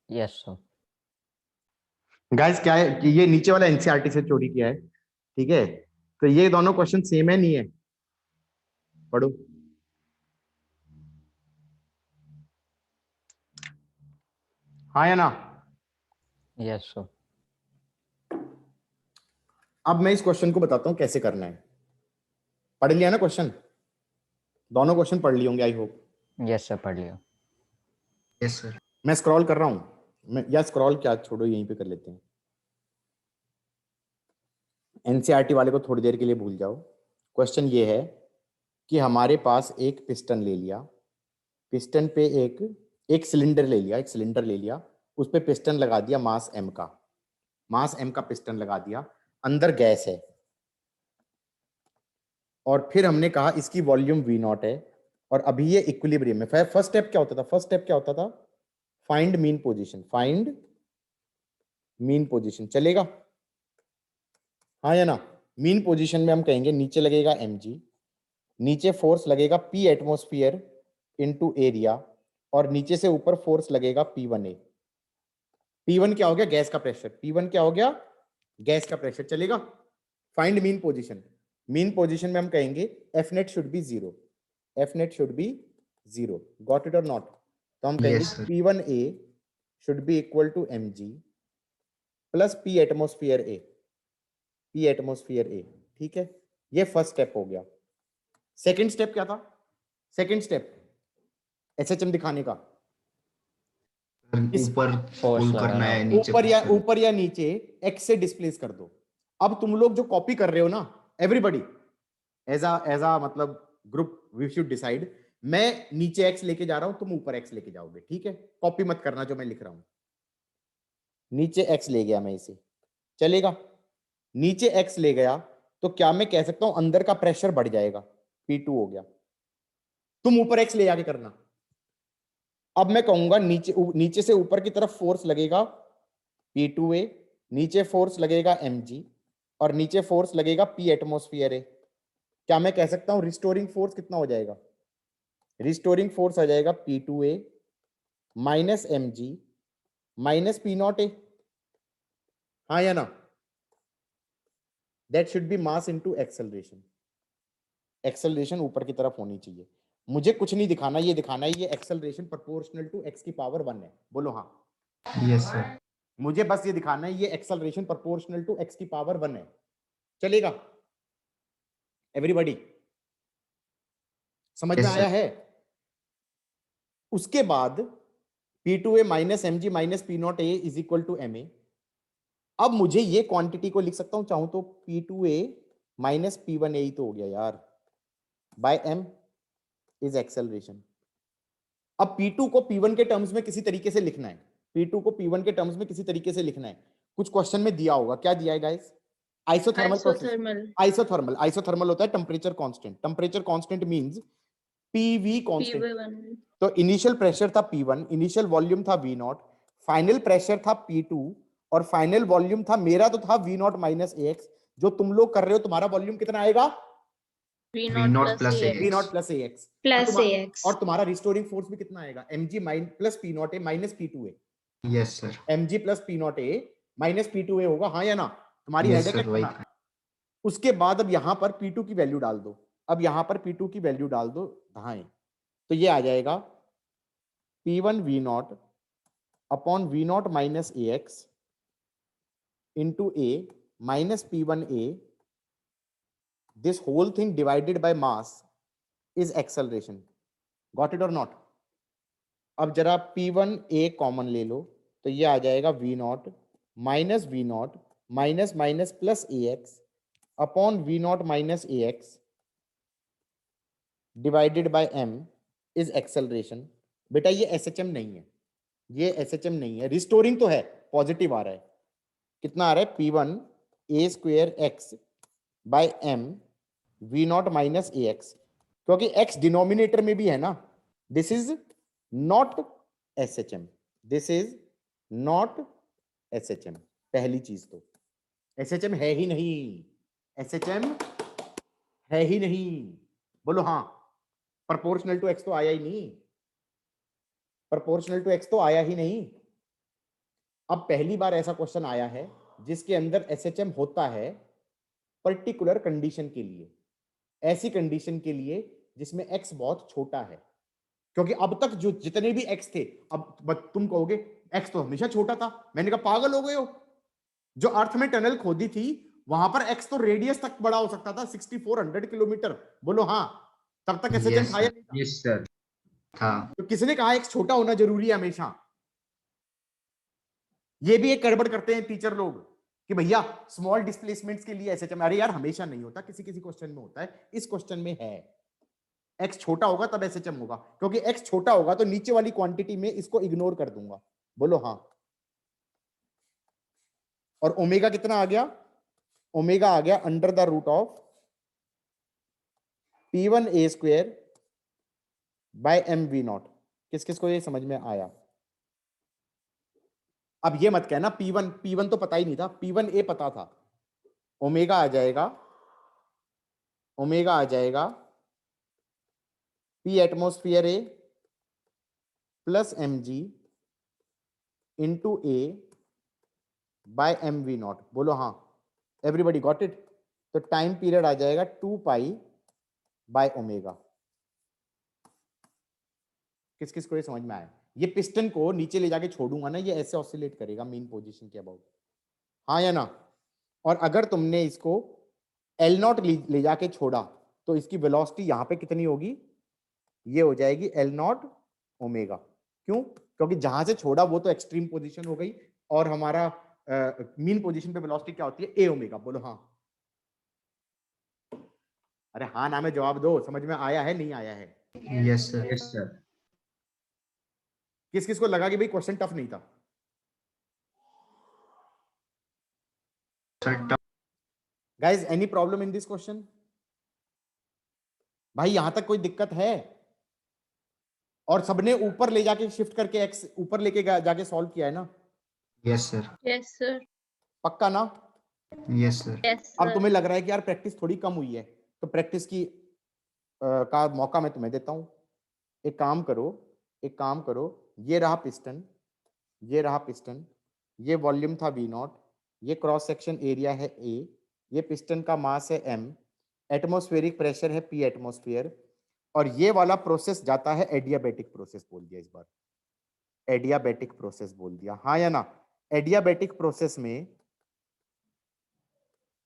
Yes, sir. Guys क्या है कि ये नीचे वाला एनसीईआरटी से चोरी किया है, ठीक है? तो ये दोनों क्वेश्चन सेम है नहीं है? पढ़ो। हाँ या ना? Yes, sir. अब मैं इस क्वेश्चन को बताता हूं कैसे करना है। पढ़ लिया ना क्वेश्चन? दोनों क्वेश्चन पढ़ लिए होंगे आई होप। Yes, sir. पढ़ लिया। Yes sir. मैं स्क्रॉल कर रहा हूं, मैं या स्क्रॉल क्या छोड़ो, यहीं पे कर लेते हैं। एनसीईआरटी वाले को थोड़ी देर के लिए भूल जाओ। क्वेश्चन ये है कि हमारे पास एक पिस्टन ले लिया, पिस्टन पे एक सिलेंडर ले लिया, एक सिलेंडर ले लिया, उस पे पिस्टन लगा दिया मास m का, मास m का पिस्टन लगा दिया, अंदर गैस है, और फिर हमने कहा इसकी वॉल्यूम V0 है, और अभी ये इक्विलिब्रियम में। फर्स्ट स्टेप क्या होता था? फर्स्ट स्टेप क्या होता था? Find mean position, find mean position. चलेगा? हाँ या ना? मीन पोजीशन में हम कहेंगे नीचे लगेगा mg, नीचे फोर्स लगेगा p एटमॉस्फेयर इनटू एरिया, और नीचे से ऊपर फोर्स लगेगा P1A। P1 क्या हो गया? गैस का प्रेशर। P1 क्या हो गया? गैस का प्रेशर। चलेगा? Find mean position. Mean position में हम कहेंगे F net should be 0, F net should be 0। Got it और नॉट? तो हम कहेंगे Yes, sir. P1A should be equal to mg plus P atmosphere A, P atmosphere A। ठीक है, ये फर्स्ट स्टेप हो गया। सेकंड स्टेप क्या था? सेकंड स्टेप SHM दिखाने का। इस ऊपर Force पुल लगाना करना है, होगा। नीचे ऊपर या नीचे x से डिस्प्लेस कर दो। अब तुम लोग जो कॉपी कर रहे हो ना, एवरीबॉडी एज अ मतलब ग्रुप वी शुड डिसाइड। मैं नीचे x लेके जा रहा हूं, तुम ऊपर x लेके जाओगे, ठीक है? कॉपी मत करना जो मैं लिख रहा हूं। नीचे x ले गया मैं इसे, चलेगा? नीचे x ले गया तो क्या मैं कह सकता हूं अंदर का प्रेशर बढ़ जाएगा, P2 हो गया। तुम ऊपर x ले जाके करना। अब मैं कहूंगा नीचे से ऊपर की तरफ फोर्स लगेगा P2A, नीचे फोर्स लगेगा mg, और नीचे फोर्स लगेगा P एटमॉस्फेयर A। क्या मैं कह सकता हूं रिस्टोरिंग फोर्स कितना हो जाएगा? रिस्टोरिंग फोर्स आ जाएगा P2A minus mg minus P0A। हाँ या ना? That should B mass into acceleration. Acceleration ऊपर की तरफ होनी चाहिए। मुझे कुछ नहीं दिखाना, ये दिखाना है ये एक्सेलरेशन प्रोपोर्शनल टू x की पावर 1 है। बोलो हाँ। Yes sir. मुझे बस ये दिखाना है ये एक्सेलरेशन प्रोपोर्शनल टू x की पावर 1 है। चलेगा? एवरीबॉडी समझ में Yes, आया sir. है? उसके बाद P2A minus mg minus P0A is equal to ma। अब मुझे ये क्वांटिटी को लिख सकता हूं चाहूं तो P2A माइनस P1A ही तो हो गया यार, बाय m इज एक्सेलरेशन। अब P2 को P1 के टर्म्स में किसी तरीके से लिखना है, P2 को P1 के टर्म्स में किसी तरीके से लिखना है। कुछ क्वेश्चन में दिया होगा, क्या दिया है गाइस? Isothermal process. आइसोथर्मल होता है temperature constant. Temperature constant means PV constant. तो इनिशियल प्रेशर था P1, इनिशियल वॉल्यूम था V0, फाइनल प्रेशर था P2, और फाइनल वॉल्यूम था मेरा तो था V0 माइनस AX। जो तुम लोग कर रहे हो तुम्हारा वॉल्यूम कितना आएगा? V0 plus V0 plus AX। और तुम्हारा रिस्टोरिंग फोर्स भी कितना आएगा? mg plus P0A minus P2A। Yes sir. mg plus P0A minus P2A होगा, हाँ या ना? तुम्हारी यस हेडेक सर, है वही कितना? उसके बाद अब यहां पर P2 की वैल्यू डाल दो। अब यहां पर P2 की वैल्यू डाल दो धाएं, तो ये आ जाएगा P1 V0 upon V0 minus AX into A minus P1A, this whole thing divided by mass is acceleration. Got it or not? अब जरा P1A कॉमन ले लो तो ये आ जाएगा V0 minus V0 minus minus plus AX upon V0 minus AX divided by m is acceleration. बेटा ये SHM नहीं है, ये SHM नहीं है, रिस्टोरिंग तो है, पॉजिटिव आ रहा है। कितना आ रहा है? P1 A square x by M V naught minus A X, क्योंकि एक्स डिनोमिनेटर में भी है ना. This is not S H M, this is not S H M. पहली चीज तो एस एच एम है ही नहीं, एस एच एम है ही नहीं. बोलो हाँ. प्रोपोर्शनल टू एक्स तो आया ही नहीं, प्रोपोर्शनल टू एक्स तो आया ही नहीं. अब पहली बार ऐसा क्वेश्चन आया है जिसके अंदर एसएचएम होता है पर्टिकुलर कंडीशन के लिए, ऐसी कंडीशन के लिए जिसमें एक्स बहुत छोटा है. क्योंकि अब तक जो जितने भी एक्स थे, अब तुम कहोगे एक्स तो हमेशा छोटा था. मैंने कहा पागल हो गए हो. जो अर्थ में टनल खोदी थी वहां पर एक्स तो रेडियस तक बड़ा हो सकता था, 6400 किलोमीटर. बोलो हाँ. तब तक एसएचएम Yes, था या sir. नहीं था? Yes, sir. था. तो किसने कहा एक्स छोटा होना जरूरी है हमेशा? ये भी एक गड़बड़ करते हैं टीचर लोग कि भैया स्मॉल डिस्प्लेसमेंट्स के लिए एसएचएम. अरे यार हमेशा नहीं होता, किसी किसी क्वेश्चन में होता है. इस क्वेश्चन में है एक्स छोटा होगा तब एसएचएम होगा, क्योंकि एक्स छोटा होगा तो नीचे वाली क्वांटिटी में इसको इग्नोर कर दूंगा. बोलो हाँ. और ओमेगा कितना आ गया? ओमेगा आ गया under the root of P1 A square by M V naught. किस किस को ये समझ में आया? अब ये मत कहना P1 तो पता ही नहीं था, P1 A पता था. ओमेगा आ जाएगा, ओमेगा आ जाएगा P atmosphere A plus M G into A by M V naught. बोलो हाँ. Everybody got it? तो टाइम पीरियड आ जाएगा 2 पाई बाय ओमेगा. किस किस को ये समझ में आया? ये पिस्टन को नीचे ले जाके छोड़ूंगा ना, ये ऐसे ऑसिलेट करेगा मेन पोजीशन के अबाउट. हाँ या ना? और अगर तुमने इसको एल नॉट ले जाके छोड़ा तो इसकी वेलोसिटी यहां पे कितनी होगी? ये हो जाएगी एल नॉट ओमेगा. क्यों? क्योंकि जहां से छोड़ा वो तो एक्सट्रीम पोजीशन हो गई, और हमारा मीन पोजीशन पे वेलोसिटी क्या होती है? ए ओमेगा. बोलो हाँ. अरे हाँ ना में जवाब दो. समझ में आया है नहीं आया है? Yes, sir. Yes, sir. किस किस को लगा कि भाई क्वेश्चन टफ नहीं था? Sir, guys any problem in this question? भाई यहां तक कोई दिक्कत है? और सबने ऊपर ले जाके शिफ्ट करके एक्स ऊपर लेके जाके सॉल्व किया है ना? yes, sir. Yes, sir. पक्का ना? Yes, sir. Yes, अब sir. तुम्हें लग रहा है कि यार प्रैक्टिस थोड़ी कम हुई है, तो प्रैक्टिस की का मौका मैं तुम्हें देता हूं. एक काम करो, एक काम करो. ये रहा पिस्टन, ये रहा पिस्टन, ये वॉल्यूम था वी नॉट, ये क्रॉस सेक्शन एरिया है ए, ये पिस्टन का मास है एम, एटमॉस्फेरिक प्रेशर है पी एटमॉस्फेयर, और ये वाला प्रोसेस जाता है एडियाबैटिक प्रोसेस. बोल दिया इस बार, एडियाबैटिक प्रोसेस बोल दिया. हाँ या ना? एडियाबैटिक प्रोसेस में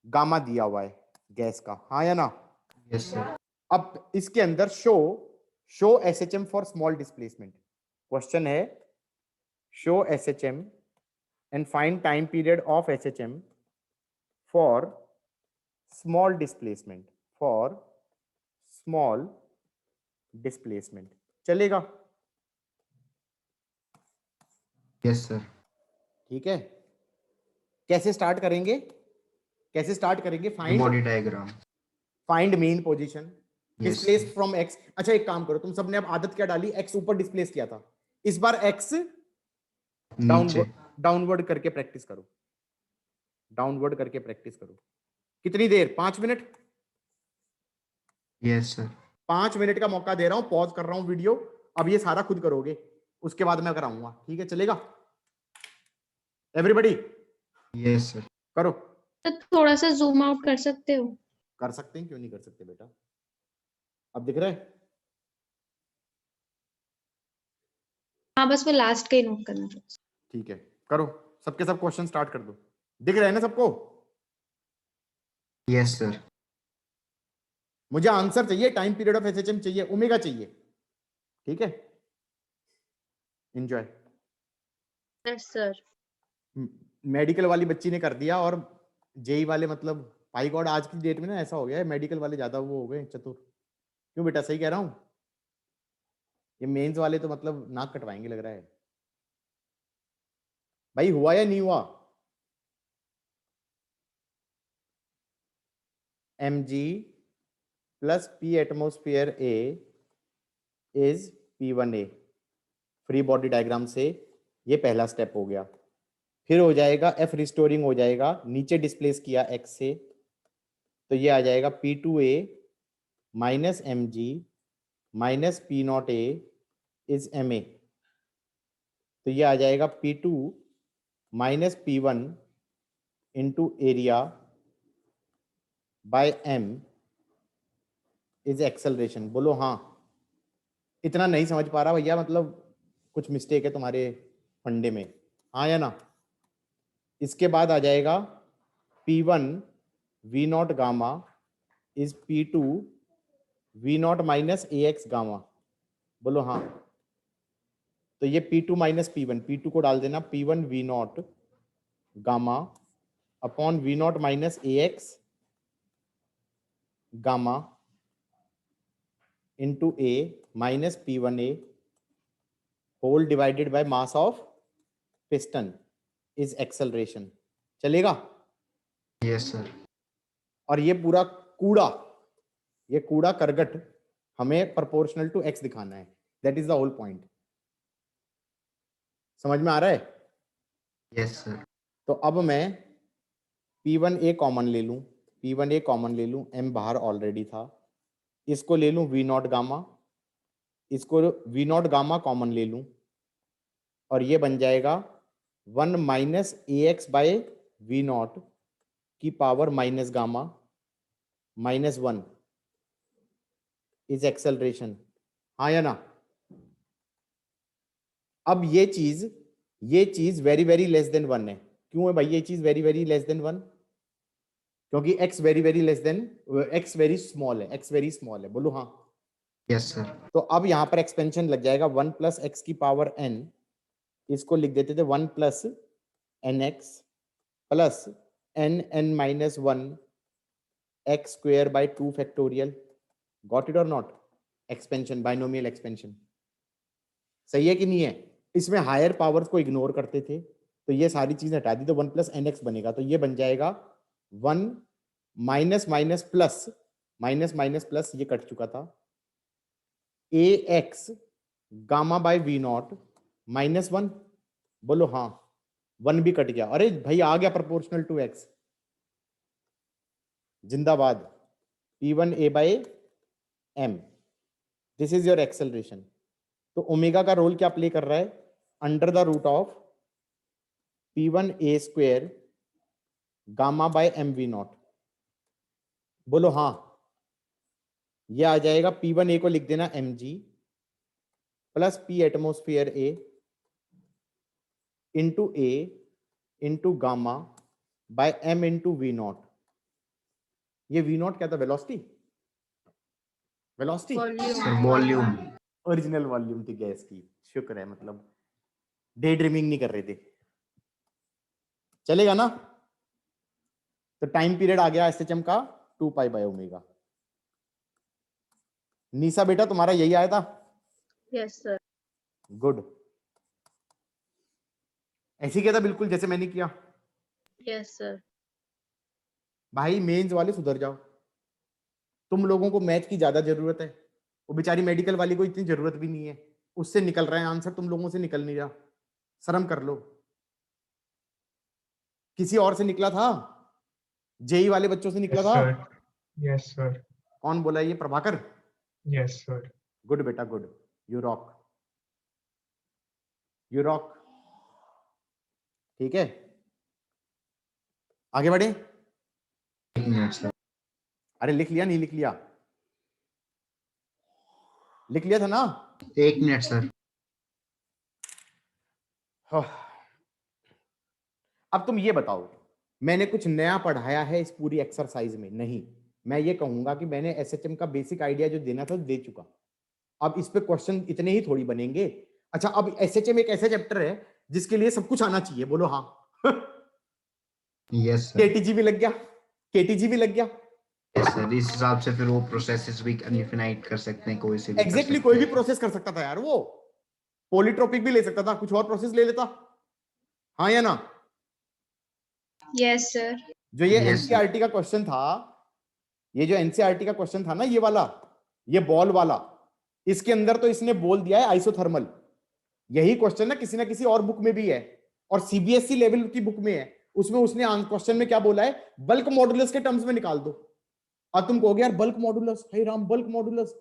गामा दिया हुआ है गैस का. हाँ या ना? Yes, sir. अब इसके अंदर show SHM for small displacement. Question है show SHM and find time period of SHM for small displacement, for small displacement. चलेगा? Yes, sir. ठीक है. कैसे स्टार्ट करेंगे? कैसे स्टार्ट करेंगे? Body diagram. Find main position, Yes, displace sir. From x. अच्छा एक काम करो, तुम सबने अब आदत क्या डाली? एक्स ऊपर डिस्प्लेस किया था, इस बार एक्स नीचे. डाउनवर्ड करके प्रैक्टिस करो. डाउनवर्ड करके प्रैक्टिस करो. कितनी देर? 5 मिनट. Yes, sir. 5 मिनट का मौका दे रहा हूं, पॉज कर रहा हूं वीडियो. अब ये सारा खुद करोगे, उसके बाद मैं कराऊंगा. ठीक है? चलेगा? Everybody Yes, sir. करो. तो थोड़ा सा जूम आउट कर सकते हो? कर सकते हैं, क्यों नहीं कर सकते बेटा? अब दिख रहा है? हाँ, बस वो लास्ट का ही नोट करना था. ठीक है, करो. सबके सब क्वेश्चन स्टार्ट कर दो. दिख रहा है ना सबको? Yes, sir. मुझे आंसर चाहिए. टाइम पीरियड ऑफ एसएचएम चाहिए, ओमेगा चाहिए. ठीक है? एंजॉय. Yes, sir. मेडिकल वाली बच्ची ने कर दिया, और जेई वाले मतलब भाई गॉड आज की डेट में ना ऐसा हो गया है, मेडिकल वाले ज्यादा वो हो गए चतुर. क्यों बेटा? सही कह रहा हूं? ये मेंस वाले तो मतलब नाक कटवाएंगे लग रहा है. भाई हुआ या नहीं हुआ? mg plus p atmosphere A is P1A। Free body diagram से ये पहला स्टेप हो गया। फिर हो जाएगा F रिस्टोरिंग हो जाएगा, नीचे डिस्प्लेस किया x से, तो ये आ जाएगा P2A minus mg minus P0A is ma। तो ये आ जाएगा P2 minus P1 into area bye m is acceleration. बोलो हाँ। इतना नहीं समझ पा रहा भैया, मतलब कुछ मिस्टेक है तुम्हारे फंडे में, हाँ या ना। इसके बाद आ जाएगा P1 V0 gamma is P2 V0 minus AX gamma. बोलो हाँ। तो ये P2 माइनस P1, P2 को डाल देना, P1 V0 gamma upon V0 minus AX gamma into A minus P1A whole divided by mass of piston is acceleration. चलेगा? Yes sir. और ये पूरा कूड़ा, ये कूड़ा करगट हमें प्रोपोर्शनल टू x दिखाना है। That is the whole point. समझ में आ रहा है? Yes sir. तो अब मैं P1A कॉमन ले लूं, P1A कॉमन ले लूं, m बाहर ऑलरेडी था, इसको ले लूं V0 गामा, इसको V0 गामा कॉमन ले लूं, और ये बन जाएगा 1 माइनस AX बाय V0 की power minus gamma minus 1 is acceleration. हाँ या ना? अब ये चीज वेरी वेरी लेस देन 1 है। क्यों है भाई ये चीज वेरी वेरी लेस देन 1? क्योंकि x very very less than, x very small है, x वेरी स्मॉल है। बोलो हाँ। Yes sir. तो अब यहां पर एक्सपेंशन लग जाएगा 1 प्लस एक्स की पावर n, इसको लिख देते थे 1 plus nx plus n minus 1 x square by 2 factorial. Got it और नॉट? Expansion, binomial expansion. सही है कि नहीं है? इसमें हायर पावर्स को इग्नोर करते थे, तो ये सारी चीजें हटा दी, तो 1 प्लस nx बनेगा। तो ये बन जाएगा 1 minus minus plus, minus minus plus ये कट चुका था, ax gamma bye V0 minus 1। बोलो हाँ। 1 भी कट गया। अरे भाई आ गया प्रोपोर्शनल टू x। जिंदाबाद। P1A by m, this is your acceleration. तो ओमेगा का रोल क्या प्ले कर रहा है? Under the root of P1A square gamma by m V0। बोलो हाँ। ये आ जाएगा P1A को लिख देना mg plus P atmosphere A into A into gamma by m into V0। ये V0 क्या था? Velocity, velocity, sir volume. Original volume थी गैस की। शुक्र है, मतलब डे ड्रीमिंग नहीं कर रहे थे। चलेगा ना? तो टाइम पीरियड आ गया एसएचएम का 2 पाई बाय ओमेगा। निशा बेटा तुम्हारा यही आया था? Yes sir. गुड। ऐसे किया था बिल्कुल जैसे मैंने किया। Yes sir. भाई मेंस वाले सुधर जाओ, तुम लोगों को मैथ की ज्यादा जरूरत है। वो बेचारी मेडिकल वाली को इतनी जरूरत भी नहीं है, उससे निकल रहा है आंसर, तुम लोगों से निकल नहीं रहा। शर्म कर लो। किसी और से निकला था? जेई वाले बच्चों से निकला था? Yes sir. कौन बोला? ये प्रभाकर? Yes sir. गुड बेटा good, you rock, you rock. ठीक है, आगे बढ़े। 1 मिनट सर। अरे लिख लिया? नहीं लिख लिया? लिख लिया था ना? 1 मिनट सर। अब तुम ये बताओ, मैंने कुछ नया पढ़ाया है इस पूरी एक्सरसाइज में? नहीं। मैं ये कहूंगा कि मैंने एसएचएम का बेसिक आइडिया जो देना था दे चुका। अब इस पे क्वेश्चन इतने ही थोड़ी बनेंगे। अच्छा, अब एसएचएम एक ऐसा चैप्टर है जिसके लिए सब कुछ आना चाहिए। बोलो हाँ। Yes sir. केटीजी भी लग गया, केटीजी भी लग गया। Yes sir. इस हिसाब से फिर वो प्रोसेसेस भी इनफिनाइट कर सकते हैं, कोई से भी एग्जैक्टली कोई भी प्रोसेस कर सकता था यार। वो पॉलीट्रोपिक भी ले सकता था, कुछ और प्रोसेस ले लेता। हाँ या ना? Yes sir. जो ये Yes, एनसीईआरटी का क्वेश्चन था, ये जो एनसीईआरटी का क्वेश्चन था ना, ये वाला, ये बॉल वाला, इसके अंदर तो इसने बोल दिया है आइसोथर्मल। यही क्वेश्चन ना किसी और बुक में भी है, और सीबीएसई लेवल की बुक में है, उसमें उसने क्वेश्चन में क्या बोला है, बल्क मॉडुलस के टर्म्स में निकाल दो। और तुम कहोगे यार बल्क मॉडुलस, हे राम बल्क मॉडुलस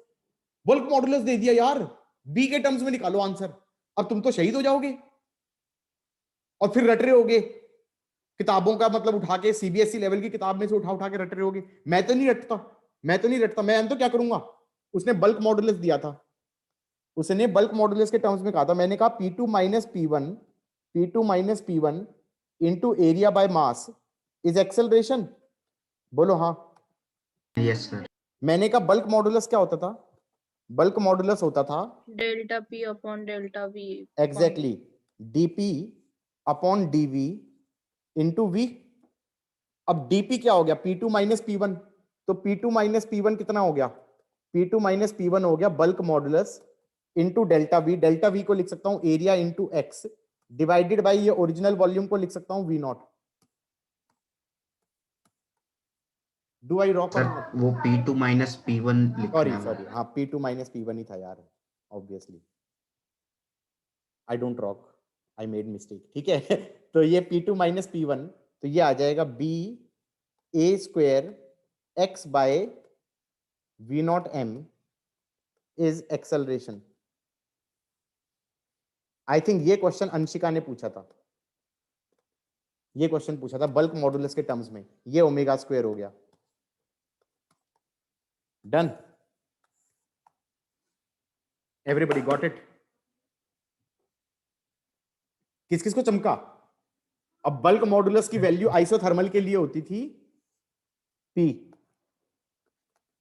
दे दिया यार, बी के टर्म्स में निकालो आंसर। अब तुम तो शहीद हो जाओगे और फिर रट रहे होगे किताबों का मतलब उठा के, सीबीएसई लेवल की किताब में से उठा के रट रहे होगे। मैं तो नहीं रटता, मैं तो क्या करूंगा, उसने बल्क मॉडुलस दिया था, उसने बल्क मॉडुलस के टर्म्स में कहा था, मैंने कहा P2 minus P1 into area by mass is acceleration. बोलो हाँ। Yes sir. मैंने कहा बल्क मॉडुलस क्या होता था, बल्क मॉडुलस होता था delta P upon delta V। Exactly dP upon dV into V। अब dP क्या हो गया, P2 माइनस P1, तो P2 माइनस P1 कितना हो गया, P2 माइनस P1 हो गया bulk modulus into delta V को लिख सकता हूं area into x divided by ये ओरिजिनल वॉल्यूम को लिख सकता हूं V0। Do I rock? Sir वो P2 माइनस P1 लिखना है। सॉरी हाँ P2 माइनस P1 ही था यार, obviously I don't rock, I made mistake. ठीक है तो ये P2 माइनस P1, तो ये आ जाएगा B A square x by V0 m is acceleration. I think ये क्वेश्चन अंशिका ने पूछा था, ये क्वेश्चन पूछा था बल्क मॉडुलस के टर्म्स में, ये ओमेगा स्क्वायर हो गया। Done, everybody got it? किस किस को चमका? अब बल्क मॉडुलस की वैल्यू आइसोथर्मल के लिए होती थी P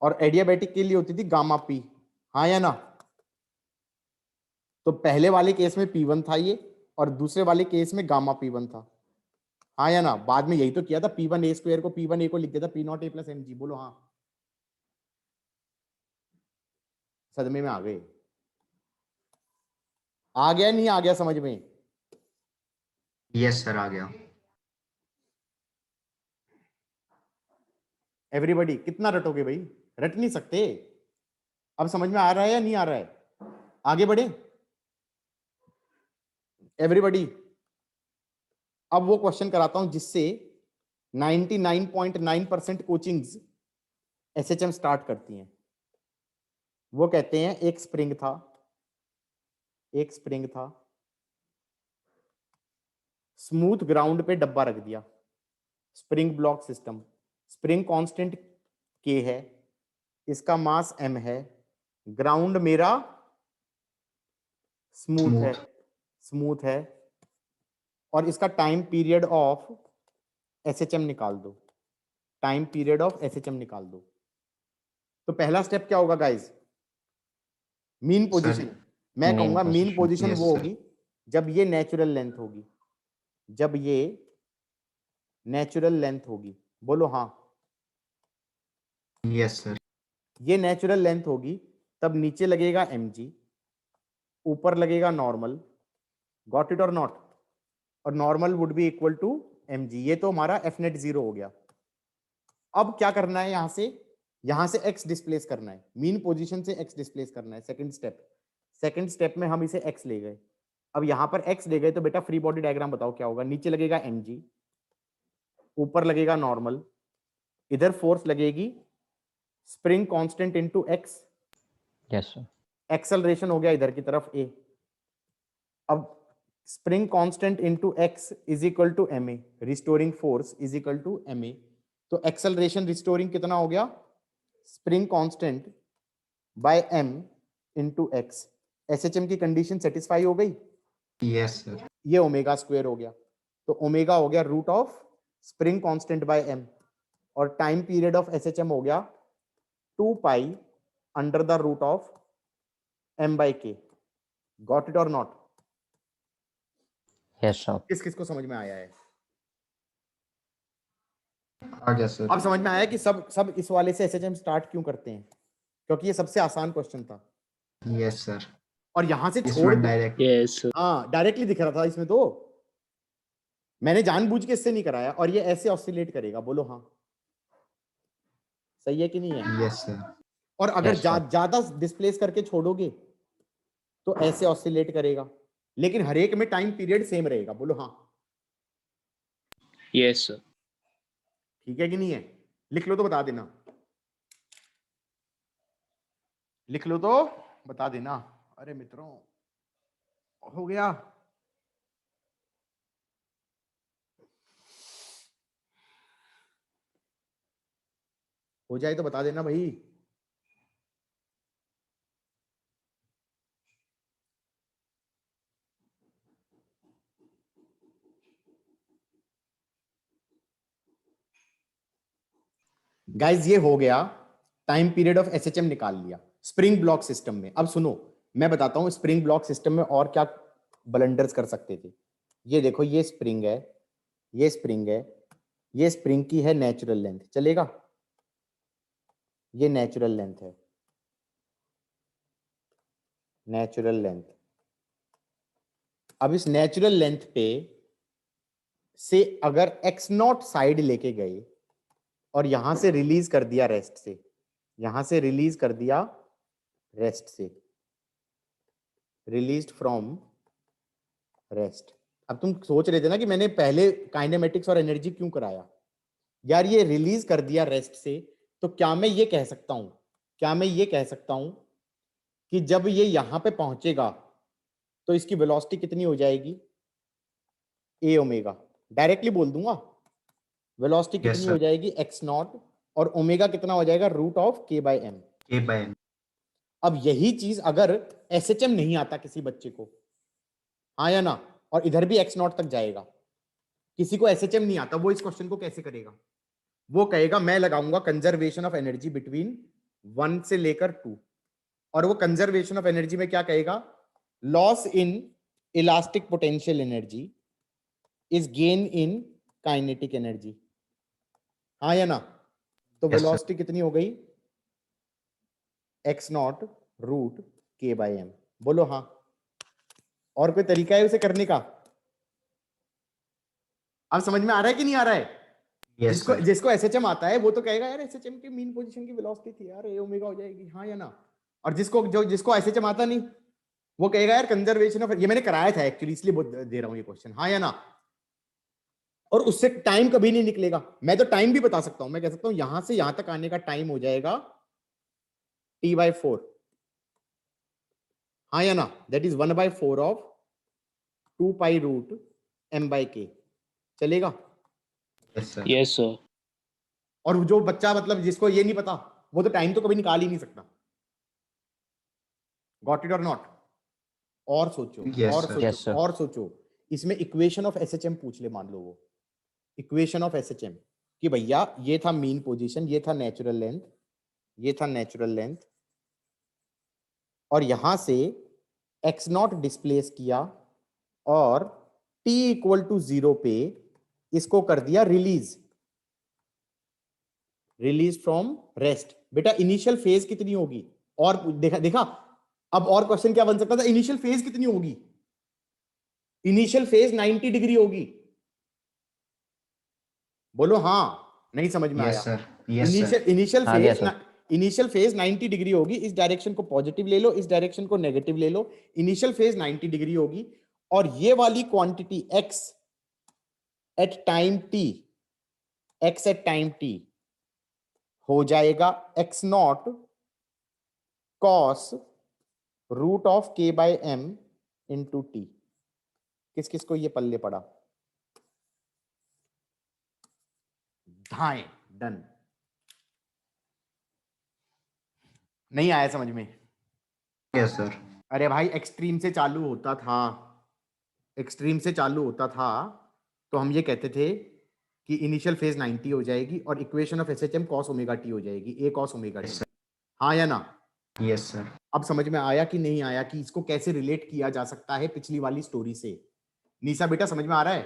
और एडियाबैटिक के लिए होती थी गामा P, हाँ या ना? तो पहले वाले केस में P1 था ये, और दूसरे वाले केस में गामा P1 था, हाँ या ना? बाद में यही तो किया था, P1 A स्क्वायर को P1 A को लिख दिया था P0 A प्लस mg। बोलो हाँ। सदमे में आ गए? आ गया नहीं आ गया समझ में? यस सर आ गया। एवरीबॉडी कितना रटोगे भाई, रट नहीं सकते। अब समझ में आ रहा है या नहीं आ रहा है? आगे बढ़े एवरीबॉडी। अब वो क्वेश्चन कराता हूं जिससे 99.9% कोचिंग्स एसएचएम स्टार्ट करती हैं। वो कहते हैं एक स्प्रिंग था, स्मूथ ग्राउंड पे डब्बा रख दिया, spring block system, spring constant K है, इसका मास M है, ग्राउंड मेरा स्मूथ है, और इसका टाइम पीरियड ऑफ एसएचएम निकाल दो, तो पहला स्टेप क्या होगा गाइस? Mean position. मैं Mean कहूंगा मीन position, पोजीशन yes, वो sir. होगी जब ये नेचुरल लेंथ होगी, बोलो हाँ। Yes sir. ये नेचुरल लेंथ होगी, तब नीचे लगेगा mg, ऊपर लगेगा नॉर्मल, गॉट इट और नॉट? और normal would be equal to mg। ये तो हमारा fnet 0 हो गया। अब क्या करना है, यहां से x डिस्प्लेस करना है, मीन पोजीशन से x डिस्प्लेस करना है। सेकंड स्टेप में हम इसे x ले गए। अब यहां पर x ले गए तो बेटा फ्री बॉडी डायग्राम बताओ क्या होगा? नीचे लगेगा mg, ऊपर लगेगा नॉर्मल, इधर फोर्स लगेगी spring constant into x, yes sir, acceleration हो गया इधर की तरफ a। अब spring constant into x is equal to ma, restoring force is equal to ma। तो एक्सेलरेशन रिस्टोरिंग कितना हो गया? Spring constant by m into x। SHM की कंडीशन सेटिस्फाई हो गई? Yes sir. ये ओमेगा स्क्वायर हो गया, तो ओमेगा हो गया root of spring constant by m, और टाइम पीरियड ऑफ एसएचएम हो गया 2 पाई under the root of m by k। Got it और नॉट? yes sir, किस किस को समझ में आया है? आ गया सर। अब समझ में आया कि सब इस वाले से एसएचएम स्टार्ट क्यों करते हैं, क्योंकि ये सबसे आसान क्वेश्चन था। Yes sir. और यहां से छोड़ इसमें डायरेक्ट हाँ डायरेक्टली दिख रहा था इसमें, तो मैंने जानबूझ के इससे नहीं कराया, और ये ऐसे ऑसिलेट करेगा। बोलो हाँ, सही है कि नहीं है? Yes, sir. और अगर Yes, sir. ज्यादा डिस्प्लेस करके छोड़ोगे तो ऐसे ऑसिलेट करेगा, लेकिन हर एक में टाइम पीरियड सेम रहेगा। बोलो हाँ। Yes, sir. ठीक है कि नहीं है? लिख लो तो बता देना, लिख लो तो बता देना। अरे मित्रों, हो गया? हो जाए तो बता देना भाई। गाइज ये हो गया, टाइम पीरियड ऑफ एसएचएम निकाल लिया स्प्रिंग ब्लॉक सिस्टम में। अब सुनो, मैं बताता हूं स्प्रिंग ब्लॉक सिस्टम में और क्या ब्लंडर्स कर सकते थे। ये देखो, ये स्प्रिंग है, ये स्प्रिंग है, ये स्प्रिंग की है नेचुरल लेंथ, चलेगा? ये नेचुरल लेंथ है, नेचुरल लेंथ। अब इस नेचुरल लेंथ पे से अगर एक्स नॉट साइड लेके गए और यहां से रिलीज कर दिया रेस्ट से, यहां से रिलीज कर दिया रेस्ट से, रिलीज्ड फ्रॉम रेस्ट। अब तुम सोच रहे थे ना कि मैंने पहले काइनेमेटिक्स और एनर्जी क्यों कराया यार? ये रिलीज कर दिया रेस्ट से, तो क्या मैं ये कह सकता हूं, क्या मैं ये कह सकता हूं कि जब ये यहां पे पहुंचेगा तो इसकी वेलोसिटी कितनी हो जाएगी? ए ओमेगा। डायरेक्टली बोल दूंगा, वेलोसिटी Yes, कितनी sir. हो जाएगी? एक्स नॉट, और ओमेगा कितना हो जाएगा? Root of K by M. K by M. अब यही चीज अगर एसएचएम नहीं आता किसी बच्चे को, हाँ या ना, और इधर भी एक्स नॉट तक जाएगा, किसी को एसएचएम नहीं आता, वो इस क्वेश्चन को कैसे करेगा? वो कहेगा मैं लगाऊंगा कंजर्वेशन ऑफ एनर्जी बिटवीन 1 से लेकर 2, और वो कंजर्वेशन ऑफ एनर्जी में क्या कहेगा? Loss in elastic potential energy is gain in kinetic energy, हाँ या ना? तो Yes, sir. वेलोसिटी कितनी हो गई? एक्स नॉट रूट के बाय एम। बोलो हाँ। और कोई तरीका है उसे करने का? अब समझ में आ रहा है कि नहीं आ रहा है? Yes, जिसको sir. जिसको एसएचएम आता है वो तो कहेगा यार एसएचएम की मीन पोजीशन की वेलोसिटी थी यार, ए ओमेगा हो जाएगी, हाँ या ना? और जिसको एसएचएम आता नहीं, वो कहेगा यार कंजर्वेशन ऑफ, ये मैंने कराया था एक्चुअली इसलिए दे रहा हूं ये क्वेश्चन, हाँ या ना? और उससे टाइम कभी नहीं निकलेगा। मैं तो टाइम भी बता सकता हूं, मैं कह सकता हूं यहां से यहां तक आने का टाइम हो जाएगा t/4, हाँ या ना? That is 1/4 of 2 pi root m/k। चलेगा? Yes, sir. Yes, sir. और जो बच्चा मतलब जिसको ये नहीं पता, वो तो टाइम तो कभी निकाल ही नहीं सकता। गॉट इट और नॉट? और सोचो, Yes, और sir. सोचो, Yes, sir. और सोचो। इसमें इक्वेशन ऑफ एसएचएम पूछ ले, मान लो वो इक्वेशन ऑफ एसएचएम कि भैया ये था मीन पोजीशन, ये था नेचुरल लेंथ, ये था नेचुरल लेंथ, और यहां से एक्स नॉट डिस्प्लेस किया और t = 0 पे इसको कर दिया रिलीज, रिलीज फ्रॉम रेस्ट। बेटा इनिशियल फेज कितनी होगी? और देखा देखा, अब और क्वेश्चन क्या बन सकता था? इनिशियल फेज कितनी होगी? इनिशियल फेज 90 डिग्री होगी। बोलो हाँ, नहीं समझ में Yes, आया? sir. Yes, sir. इनिशियल आ गया phase, sir. Initial phase 90 degree होगी। इस डायरेक्शन को पॉजिटिव ले लो, इस डायरेक्शन को नेगेटिव ले लो। इनिशियल फेज 90 डिग्री होगी, और ये वाली quantity x at time t, x at time t हो जाएगा x naught cos root of k by m into t। किस किस को ये पल्ले पड़ा? धाए, डन। नहीं आया समझ में? Yes, sir. अरे भाई एक्सट्रीम से चालू होता था, एक्सट्रीम से चालू होता था, तो हम ये कहते थे कि इनिशियल फेज 90 हो जाएगी और equation of SHM cos omega T हो जाएगी, a cos ओमेगा टी, हाँ या ना? Yes, sir. अब समझ में आया कि नहीं आया कि इसको कैसे रिलेट किया जा सकता है पिछली वाली स्टोरी से? निशा बेटा समझ में आ रहा है?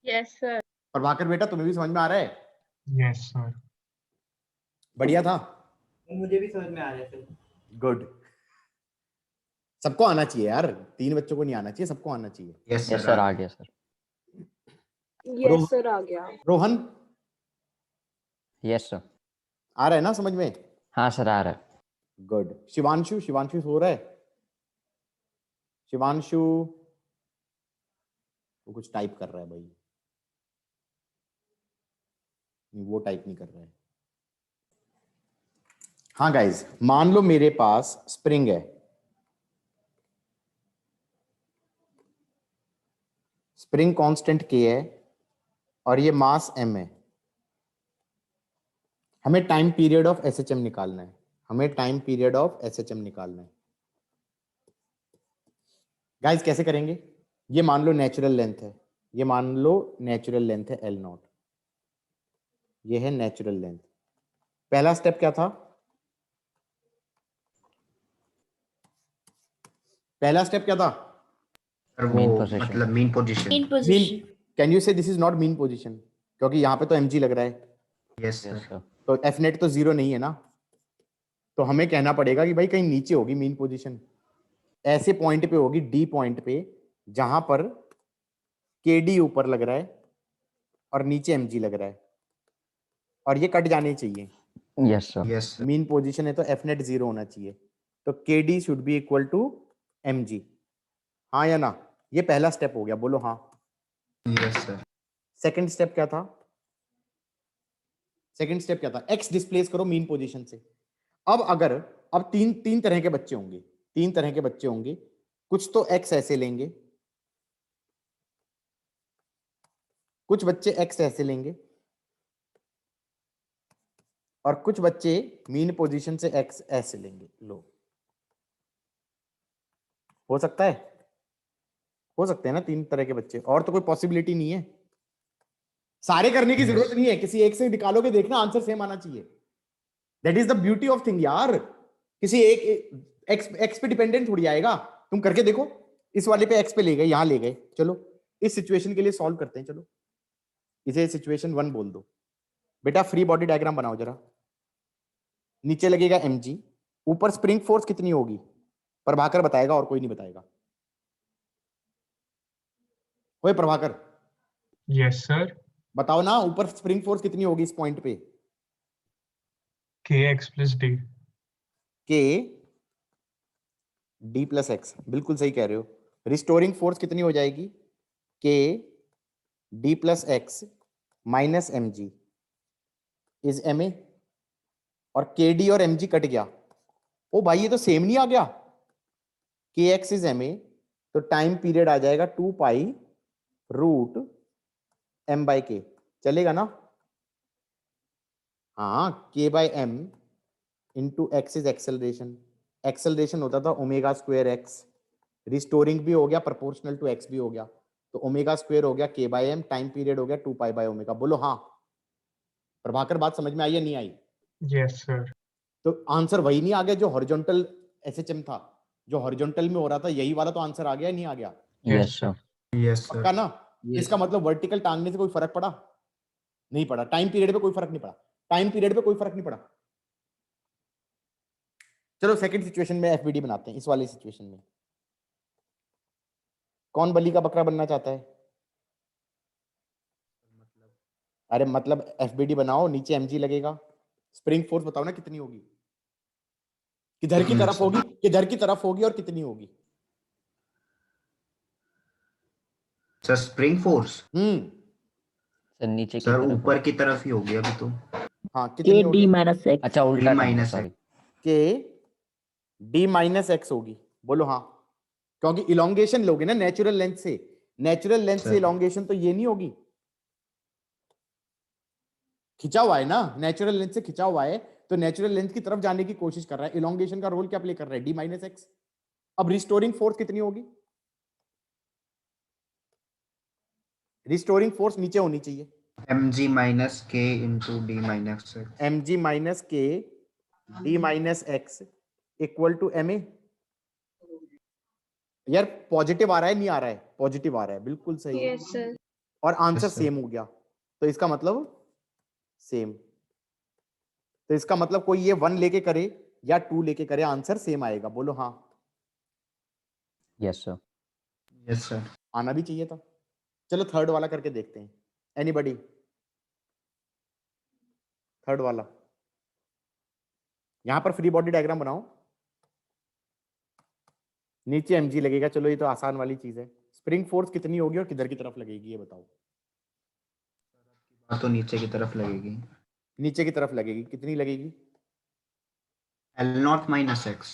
Yes, sir. प्रभाकर बेटा तुम्हें भी समझ में आ रहा है? Yes, sir. बढ़िया था, मुझे भी समझ में आ रहा है सर। गुड। सबको आना चाहिए यार, 3 बच्चों को नहीं आना चाहिए, सबको आना चाहिए। Yes, yes sir. सर, आ गया सर। Yes, sir. आ गया। Rohan yes sir. आ रहा है ना समझ में? हाँ सर आ रहा है. गुड. शिवांशु, शिवांशु सो रहा है? शिवांशु वो कुछ टाइप कर रहा है भाई. नहीं, वो टाइप नहीं कर रहा है. हाँ गाइज, मान लो मेरे पास स्प्रिंग है. स्प्रिंग कांस्टेंट K है और ये मास M है. हमें टाइम पीरियड ऑफ SHM निकालना है. हमें टाइम पीरियड ऑफ SHM निकालना है. गाइज कैसे करेंगे? ये मान लो नेचुरल लेंथ है. ये मान लो नेचुरल लेंथ है L0. ये है नेचुरल लेंथ. पहला स्टेप क्या था? पहला स्टेप क्या था? सर वो Mean position. मतलब mean position. Mean. Can you say this is not mean position? क्योंकि यहां पे तो mg लग रहा है. Yes Yes sir. sir. तो एफ नेट तो 0 नहीं है ना. तो हमें कहना पड़ेगा कि भाई कहीं नीचे होगी मीन पोजीशन. ऐसे पॉइंट पे होगी, डी पॉइंट पे, जहां पर के डी ऊपर लग रहा है और नीचे mg लग रहा है, और ये कट जाने चाहिए. Yes sir. Yes sir. Mean position है तो एफ नेट 0 होना चाहिए. तो K D should be equal to mg. हाँ या ना? ये पहला स्टेप हो गया. बोलो हाँ. Yes sir. सेकंड स्टेप क्या था? सेकंड स्टेप क्या था? एक्स डिस्प्लेस करो मीन पोजीशन से. अब तीन तरह के बच्चे होंगे. तीन तरह के बच्चे होंगे. कुछ तो एक्स ऐसे लेंगे, कुछ बच्चे एक्स ऐसे लेंगे, और कुछ बच्चे मीन पोजीशन से एक्स ऐसे लेंगे. लो, हो सकता है? हो सकते हैं ना तीन तरह के बच्चे. और तो कोई पॉसिबिलिटी नहीं है. सारे करने की जरूरत नहीं है. किसी एक से निकालोगे, देखना आंसर सेम आना चाहिए. That is the beauty of thing यार. किसी एक एक्स पे डिपेंडेंट थोड़ी आएगा. तुम करके देखो. इस वाले पे एक्स पे ले गए, यहां ले गए. चलो इस सिचुएशन के लिए सॉल्व करते हैं. चलो इसे सिचुएशन 1 बोल दो. बेटा फ्री बॉडी डायग्राम बनाओ जरा. नीचे लगेगा mg. ऊपर स्प्रिंग फोर्स कितनी होगी? प्रभाकर बताएगा और कोई नहीं बताएगा. ओए प्रभाकर, Yes, sir. बताओ ना, ऊपर स्प्रिंग फोर्स कितनी होगी इस पॉइंट पे? Kx plus d. के डी प्लस एक्स. बिल्कुल सही कह रहे हो. रिस्टोरिंग फोर्स कितनी हो जाएगी? K D plus X minus M G is M A. और के डी और एम जी कट गया. ओ भाई ये तो सेम नहीं आ गया. के एक्स इज एम ए, तो टाइम पीरियड आ जाएगा 2 पाई रूट एम बाई के. चलेगा ना? हाँ, K by M into x is acceleration. Acceleration होता था ओमेगा स्क्वायर एक्स. रिस्टोरिंग भी हो गया, प्रोपोर्शनल टू एक्स भी हो गया. तो ओमेगा स्क्वायर हो गया के बाई एम. टाइम पीरियड हो गया 2 पाई बाई ओमेगा. बोलो हाँ. प्रभाकर बात समझ में आई या नहीं आई? Yes, sir. तो आंसर वही नहीं आ गया जो हॉरिजॉन्टल एसएचएम था? जो हॉरिजॉन्टल में हो रहा था यही वाला तो आंसर आ गया, नहीं आ गया? Yes sir. Yes sir. पक्का ना? Yes. इसका मतलब वर्टिकल टांगने से कोई फर्क पड़ा? नहीं पड़ा. टाइम पीरियड पे कोई फर्क नहीं पड़ा. टाइम पीरियड पे कोई फर्क नहीं पड़ा. चलो सेकंड सिचुएशन में एफबीडी बनाते हैं. इस वाली सिचुएशन में कौन बलि का बकरा बनना चाहता है? अरे मतलब एफबीडी बनाओ, नीचे एमजी लगेगा. स्प्रिंग फोर्स बताओ ना कितनी होगी? किधर की तरफ होगी, किधर की तरफ होगी और कितनी होगी? Sir spring force. सर नीचे की सर तरफ ऊपर होगा. की तरफ ही होगी अभी तो. हाँ कितनी होगी? अच्छा उल्टा minus सॉरी. के डी माइनस एक्स होगी. बोलो हाँ. क्योंकि इलोंगेशन लोगे ना नेचुरल लेंथ से. नेचुरल लेंथ से सर. इलोंगेशन तो ये नहीं होगी. खिंचा हुआ है ना, नेचुरल लेंथ से खिंचा हुआ है, तो नेचुरल लेंथ की तरफ जाने की कोशिश कर रहा है. इलोंगेशन का रोल क्या प्ले कर रहा है? D minus x. अब रिस्टोरिंग फोर्स कितनी होगी? रिस्टोरिंग फोर्स नीचे होनी चाहिए. mg minus k into d minus x. mg minus k d minus x equal to M A. यार पॉजिटिव आ रहा है नहीं आ रहा है? पॉजिटिव आ रहा है. बिल्कुल सही. Yes, sir. और आंसर Yes, sir. सेम हो गया. तो इसका मतलब सेम. तो इसका मतलब कोई ये 1 लेके करे या 2 लेके करे, आंसर सेम आएगा. बोलो हाँ. Yes sir. Yes sir. आना भी चाहिए था. चलो थर्ड वाला करके देखते हैं. एनीबॉडी? थर्ड वाला यहां पर फ्री बॉडी डायग्राम बनाओ, नीचे mg लगेगा, चलो ये तो आसान वाली चीज है। स्प्रिंग फोर्स कितनी होगी और किधर की तरफ लगेगी ये बताओ। तो नीचे की तरफ लगेगी, नीचे की तरफ लगेगी, कितनी लगेगी? L0 minus x।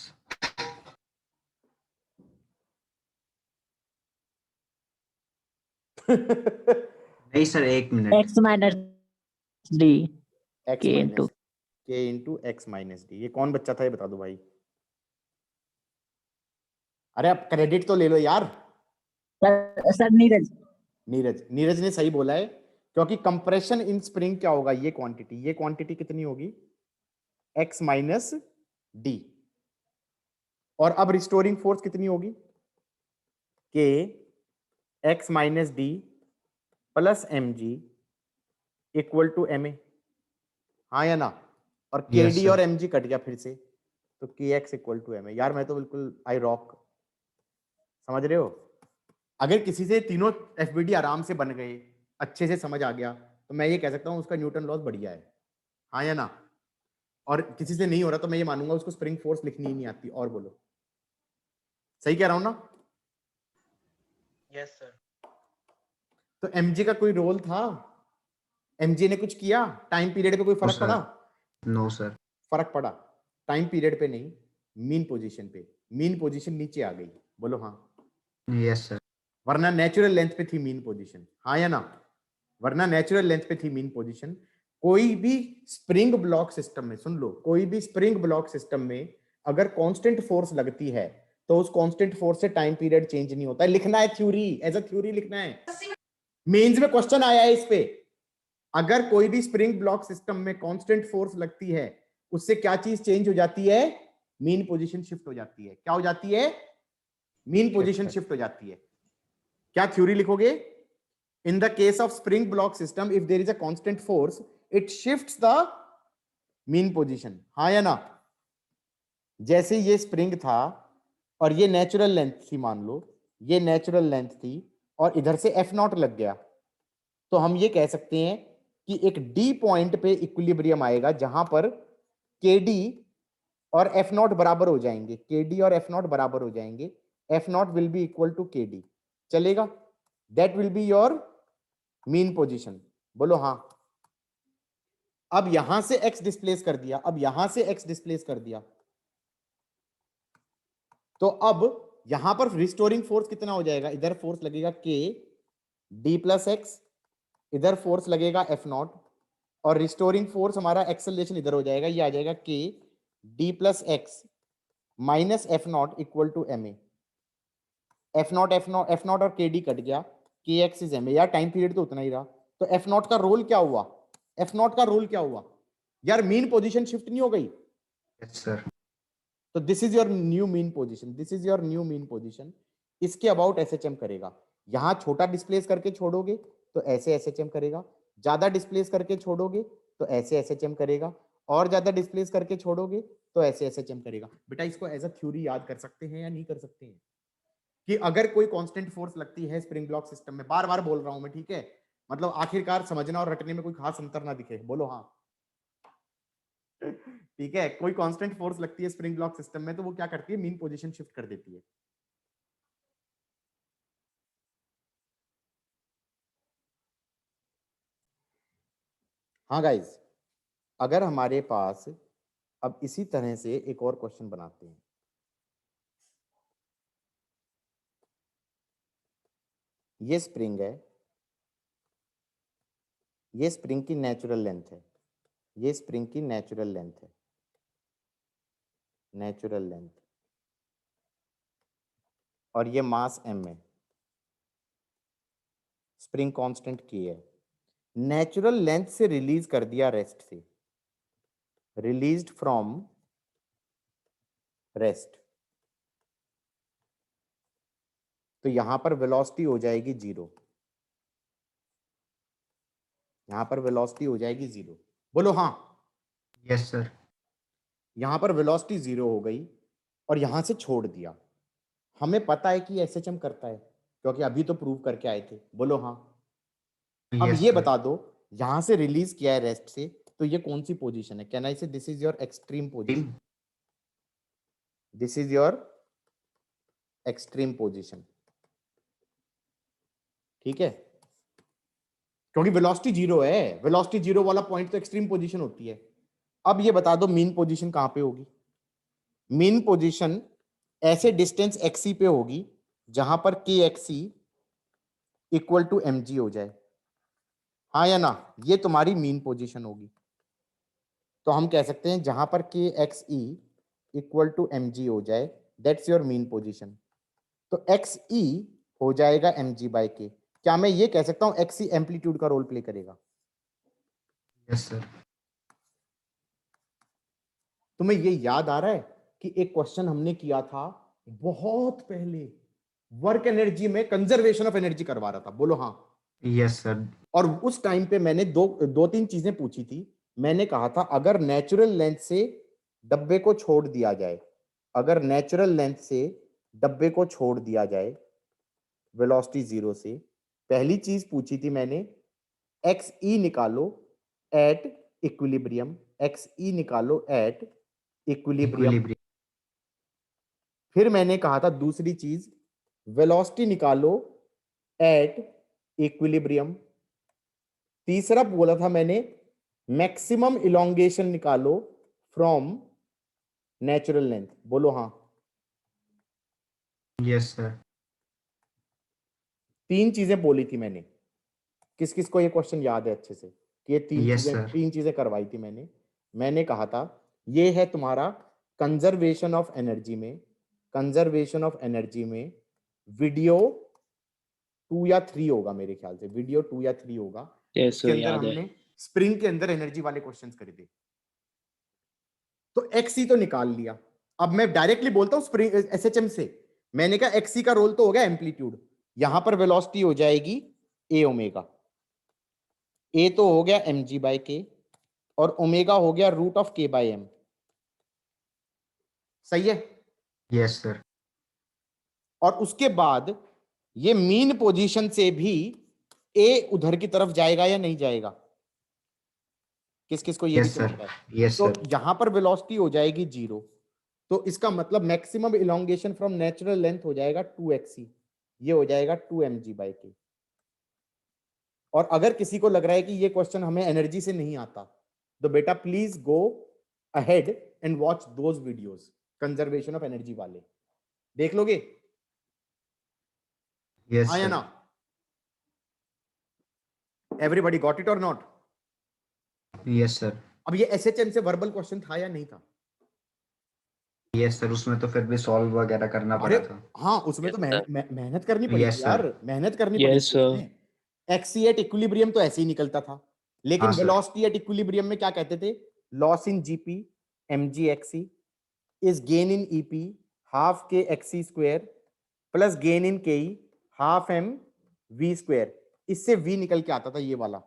नहीं सर, एक minute. x minus d x k minus into k into x minus D. ये कौन बच्चा था ये बता दो भाई। अरे अब क्रेडिट तो ले लो यार। सर नीरज। नीरज ने सही बोला है, क्योंकि कंप्रेशन इन स्प्रिंग क्या होगा, ये क्वांटिटी कितनी होगी, x माइनस डी। और अब रिस्टोरिंग फोर्स कितनी होगी, k x minus D plus M G equal to M A, हाँ या ना? और के Yes, डी sir. और एम जी कट गया फिर से, तो K X equal to M A. यार मैं तो बिल्कुल आई रॉक, समझ रहे हो? अगर किसी से तीनों एफबीडी आराम से बन गए, अच्छे से समझ आ गया, तो मैं ये कह सकता हूँ उसका न्यूटन लॉस बढ़िया है, हाँ या ना? और किसी से नहीं हो रहा तो मैं ये मानूंगा उसको स्प्रिंग फोर्स लिखनी ही नहीं आती। और बोलो, सही कह रहा हूं ना? Yes sir. तो एमजी का कोई रोल था? एमजी ने कुछ किया? टाइम पीरियड पे कोई फर्क sir. पड़ा? No sir. फर्क पड़ा टाइम पीरियड पे नहीं, मीन पोजीशन पे। मीन पोजीशन नीचे आ गई, बोलो हाँ। Yes sir. वरना नेचुरल लेंथ पे थी मीन पोजीशन, हाँ या ना? वरना नेचुरल लेंथ पे थी मीन पोजीशन। कोई भी स्प्रिंग ब्लॉक सिस्टम में, सुन लो, कोई भी स्प्रिंग ब्लॉक सिस्टम में अगर कांस्टेंट फोर्स लगती है तो उस कांस्टेंट फोर्स से टाइम पीरियड चेंज नहीं होता है। लिखना है थ्योरी, एज अ थ्योरी लिखना है। मेंस में क्वेश्चन आया है इस पे। अगर कोई भी स्प्रिंग ब्लॉक सिस्टम में कांस्टेंट फोर्स लगती है, उससे क्या चीज चेंज हो जाती है? मीन पोजीशन शिफ्ट हो जाती है। क्या हो जाती है? मीन पोजीशन शिफ्ट हो जाती है। क्या थ्योरी लिखोगे? In the case of spring block system, if there is a constant force, it shifts the mean position, हाँ या ना? जैसे ये स्प्रिंग था और ये नेचुरल लेंथ थी, मान लो ये नेचुरल लेंथ थी और इधर से एफ नॉट लग गया, तो हम ये कह सकते हैं कि एक डी पॉइंट पे इक्विलिब्रियम आएगा जहां पर के डी और एफ नॉट बराबर हो जाएंगे। के डी और एफ नॉट बराबर हो जाएंगे। F naught will be equal to K D. चलेगा? That will be your mean position. बोलो हाँ। अब यहां से एक्स डिस्प्लेस कर दिया, अब यहां से एक्स डिस्प्लेस कर दिया, तो अब यहां पर रिस्टोरिंग फोर्स कितना हो जाएगा? इधर फोर्स लगेगा के डी प्लस एक्स, इधर फोर्स लगेगा एफ नॉट, और रिस्टोरिंग फोर्स हमारा एक्सेलरेशन इधर हो जाएगा, ये आ जाएगा K D plus X minus F naught equal to M A. F naught और के डी कट गया, के एक्स इज एम ए। यार टाइम पीरियड तो उतना ही रहा, तो एफ नॉट का रोल क्या हुआ? एफ नॉट का रोल क्या हुआ यार? मीन पोजीशन शिफ्ट नहीं हो गई? Yes sir. तो this is your new mean position, this is your new mean position. इसके अबाउट एसएचएम करेगा। यहां छोटा डिस्प्लेस करके छोड़ोगे तो ऐसे एसएचएम करेगा, ज्यादा डिस्प्लेस करके छोड़ोगे तो ऐसे एसएचएम करेगा, और ज्यादा डिस्प्लेस करके छोड़ोगे तो ऐसे एसएचएम करेगा। बेटा इसको एज अ थ्योरी याद कर सकते हैं या नहीं कर सकते हैं? कि अगर कोई कांस्टेंट फोर्स लगती है स्प्रिंग ब्लॉक सिस्टम में, बार बार बोल रहा हूं मैं, ठीक है? मतलब आखिरकार समझना और रटने में कोई खास अंतर ना दिखे, बोलो हाँ। ठीक है, कोई कांस्टेंट फोर्स लगती है स्प्रिंग ब्लॉक सिस्टम में तो वो क्या करती है? मीन पोजीशन शिफ्ट कर देती है। हाँ गाइस, अगर हमारे पास अब इसी तरह से एक और क्वेश्चन बनाते हैं। ये स्प्रिंग है, ये स्प्रिंग की नेचुरल लेंथ है, ये स्प्रिंग की नेचुरल लेंथ है, नेचुरल लेंथ, और ये मास m है, स्प्रिंग कांस्टेंट की है। नेचुरल लेंथ से रिलीज कर दिया रेस्ट से, रिलीज्ड फ्रॉम रेस्ट, तो यहां पर वेलोसिटी हो जाएगी जीरो, यहां पर वेलोसिटी हो जाएगी जीरो। बोलो हाँ। Yes sir. यहां पर वेलोसिटी जीरो हो गई और यहां से छोड़ दिया। हमें पता है कि एसएचएम करता है क्योंकि अभी तो प्रूव करके आए थे। बोलो हाँ। अब Yes, ये sir. बता दो, यहां से रिलीज किया है रेस्ट से, तो ये कौन सी पोजीशन है? कैन आई से this is your extreme position? This is your extreme position, ठीक है, क्योंकि वेलोसिटी जीरो है, वेलोसिटी जीरो वाला पॉइंट तो एक्सट्रीम पोजीशन होती है। अब ये बता दो मीन पोजीशन कहां पे होगी? मीन पोजीशन ऐसे डिस्टेंस एक्सी पे होगी जहां पर K XE equal to M G हो जाए, हाँ या ना? ये तुम्हारी मीन पोजीशन होगी। तो हम कह सकते हैं जहां पर K X E equal to M G हो जाए, दैट्स योर मीन पोजीशन। तो एक्स ई हो जाएगा एम जी बाई के। क्या मैं ये कह सकता हूं एक्स ई एम्पलीट्यूड का रोल प्ले करेगा? Yes sir. तुम्हें ये याद आ रहा है कि एक क्वेश्चन हमने किया था बहुत पहले, वर्क एनर्जी में कंजर्वेशन ऑफ एनर्जी करवा रहा था, बोलो हाँ। Yes sir. और उस टाइम पे मैंने दो तीन चीजें पूछी थी। मैंने कहा था अगर नेचुरल लेंथ से डब्बे को छोड़ दिया जाए, अगर नेचुरल लेंथ से डब्बे को छोड़ दिया जाए वेलोसिटी जीरो से, पहली चीज पूछी थी मैंने एक्स ई निकालो एट इक्विलिब्रियम, एक्स ई निकालो एट इक्विलिब्रियम। फिर मैंने कहा था दूसरी चीज वेलोसिटी निकालो एट इक्विलिब्रियम। तीसरा बोला था मैंने मैक्सिमम इलोंगेशन निकालो फ्रॉम नेचुरल लेंथ, बोलो हाँ। Yes sir. तीन चीजें बोली थी मैंने। किस किस को ये क्वेश्चन याद है अच्छे से कि ये Yes, sir. तीन चीजें करवाई थी मैंने? मैंने कहा था ये है तुम्हारा कंजर्वेशन ऑफ एनर्जी में, कंजर्वेशन ऑफ एनर्जी में वीडियो 2 या 3 होगा मेरे ख्याल से, वीडियो 2 या 3 होगा। इसके अंदर हमने स्प्रिंग के अंदर एनर्जी वाले क्वेश्चंस करे थे। तो एक्सी तो निकाल लिया। अब मैं डायरेक्टली बोलता हूं स्प्रिंग एसएचएम से, मैंने कहा एक्सी का रोल तो हो गया एम्पलीट्यूड, यहां पर वेलोसिटी हो जाएगी ए ओमेगा, ए तो हो गया एम जी बाई के और ओमेगा हो गया रूट ऑफ के बाई एम। सही है? Yes sir. और उसके बाद ये मीन पोजीशन से भी ए उधर की तरफ जाएगा या नहीं जाएगा? किस किस को ये भी यस तो सर। पता है? यस तो सर। यहां पर वेलोसिटी हो जाएगी जीरो, तो इसका मतलब maximum elongation from natural length हो जाएगा 2xc, ये हो जाएगा 2mg बाई के। और अगर किसी को लग रहा है कि ये क्वेश्चन हमें एनर्जी से नहीं आता, तो बेटा please go ahead and watch those videos conservation of energy वाले, देख लोगे? यस हाँ या सर। ना? एवरीबॉडी गॉट इट और नॉट? Yes sir. अब ये एसएचएम से वर्बल क्वेश्चन था या नहीं था? यस सर, उसमें तो फिर भी सॉल्व वगैरह करना अरे पड़ा था। हाँ, उसमें तो मेहनत करनी पड़ी Yes, थी sir. यार, मेहनत करनी पड़ी थी उसमें। एक्सी एट इक्विलिब्रियम तो ऐसे ही निकलता था, लेकिन हाँ, sir. वेलोसिटी एट इक्विलिब्रियम में क्या कहते थे? लॉस इन जीपी mg एक्सी is gain in EP half k एक्सी square plus gain in k half m v square. इससे v निकल के आता था ये वाला।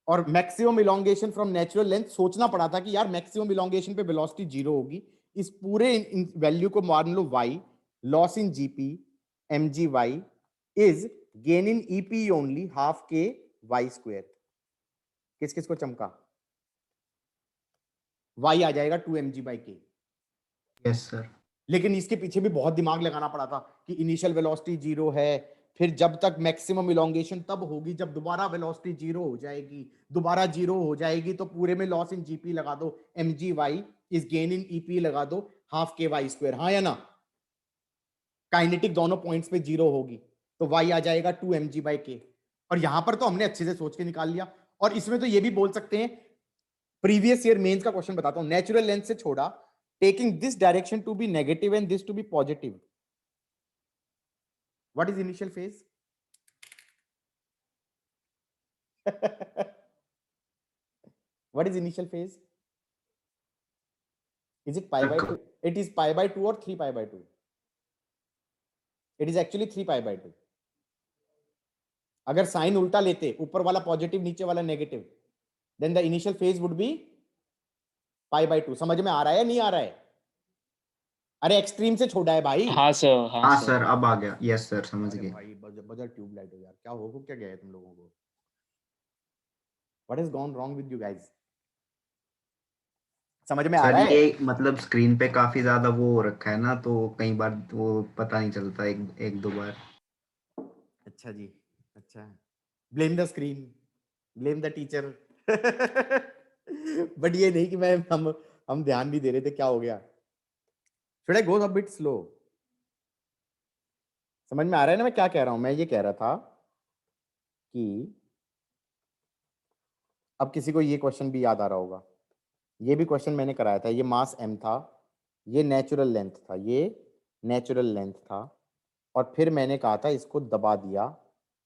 और maximum elongation from natural length, सोचना पड़ा था कि यार मैक्सिमम इलोंगेशन पे वेलोसिटी जीरो होगी, इस पूरे वैल्यू को मान लो y, loss in GP mgy is gain in EP only half k y square. किस किस को चमका? y आ जाएगा 2mg बाई के। Yes sir. लेकिन इसके पीछे भी बहुत दिमाग लगाना पड़ा था कि इनिशियल वेलोसिटी जीरो है, फिर जब तक मैक्सिमम इलोंगेशन तब होगी जब दोबारा वेलोसिटी जीरो हो जाएगी, दोबारा जीरो हो जाएगी तो पूरे में लॉस इन जीपी लगा दो, mgy is gain in EP लगा दो हाफ के वाई स्क्वायर। हाँ या ना? काइनेटिक दोनों पॉइंट्स पे जीरो होगी तो y आ जाएगा 2mg बाई के। और यहां पर तो हमने अच्छे से सोच के निकाल लिया। और इसमें तो ये भी बोल सकते हैं, प्रीवियस ईयर मेंस का क्वेश्चन बताता हूं, नेचुरल लेंथ से छोड़ा, taking this direction to be negative and this to be positive, what is initial phase? What is initial phase? Is it pi by 2? It is pi by 2 or 3 pi by 2? It is actually 3 pi by 2. अगर साइन उल्टा लेते, ऊपर वाला पॉजिटिव नीचे वाला negative, then the initial phase would be pi by 2. समझ में आ रहा है या नहीं आ रहा है? अरे एक्सट्रीम से छोड़ा है भाई। हाँ सर, हाँ सर, अब आ गया। यस सर, समझ अरे गए। भाई बजर ट्यूबलाइट हो यार, क्या हो क्या गया है तुम लोगों को? What has gone wrong with you guys? समझ में आ रहा सर है? ये मतलब स्क्रीन पे काफी ज्यादा वो हो रखा है ना, तो कई बार वो पता नहीं चलता, एक दो बार। अच्छा जी, अच्छा। Blame the screen, blame the teacher. But ये नहीं कि मैं हम ध्यान नहीं दे रहे थे, क्या हो गया? Should I go a bit slow? समझ में आ रहा है ना मैं क्या कह रहा हूं? मैं ये कह रहा था कि अब किसी को ये क्वेश्चन भी याद आ रहा होगा, ये भी क्वेश्चन मैंने कराया था। ये मास m था, ये नेचुरल लेंथ था, ये नेचुरल लेंथ था, और फिर मैंने कहा था इसको दबा दिया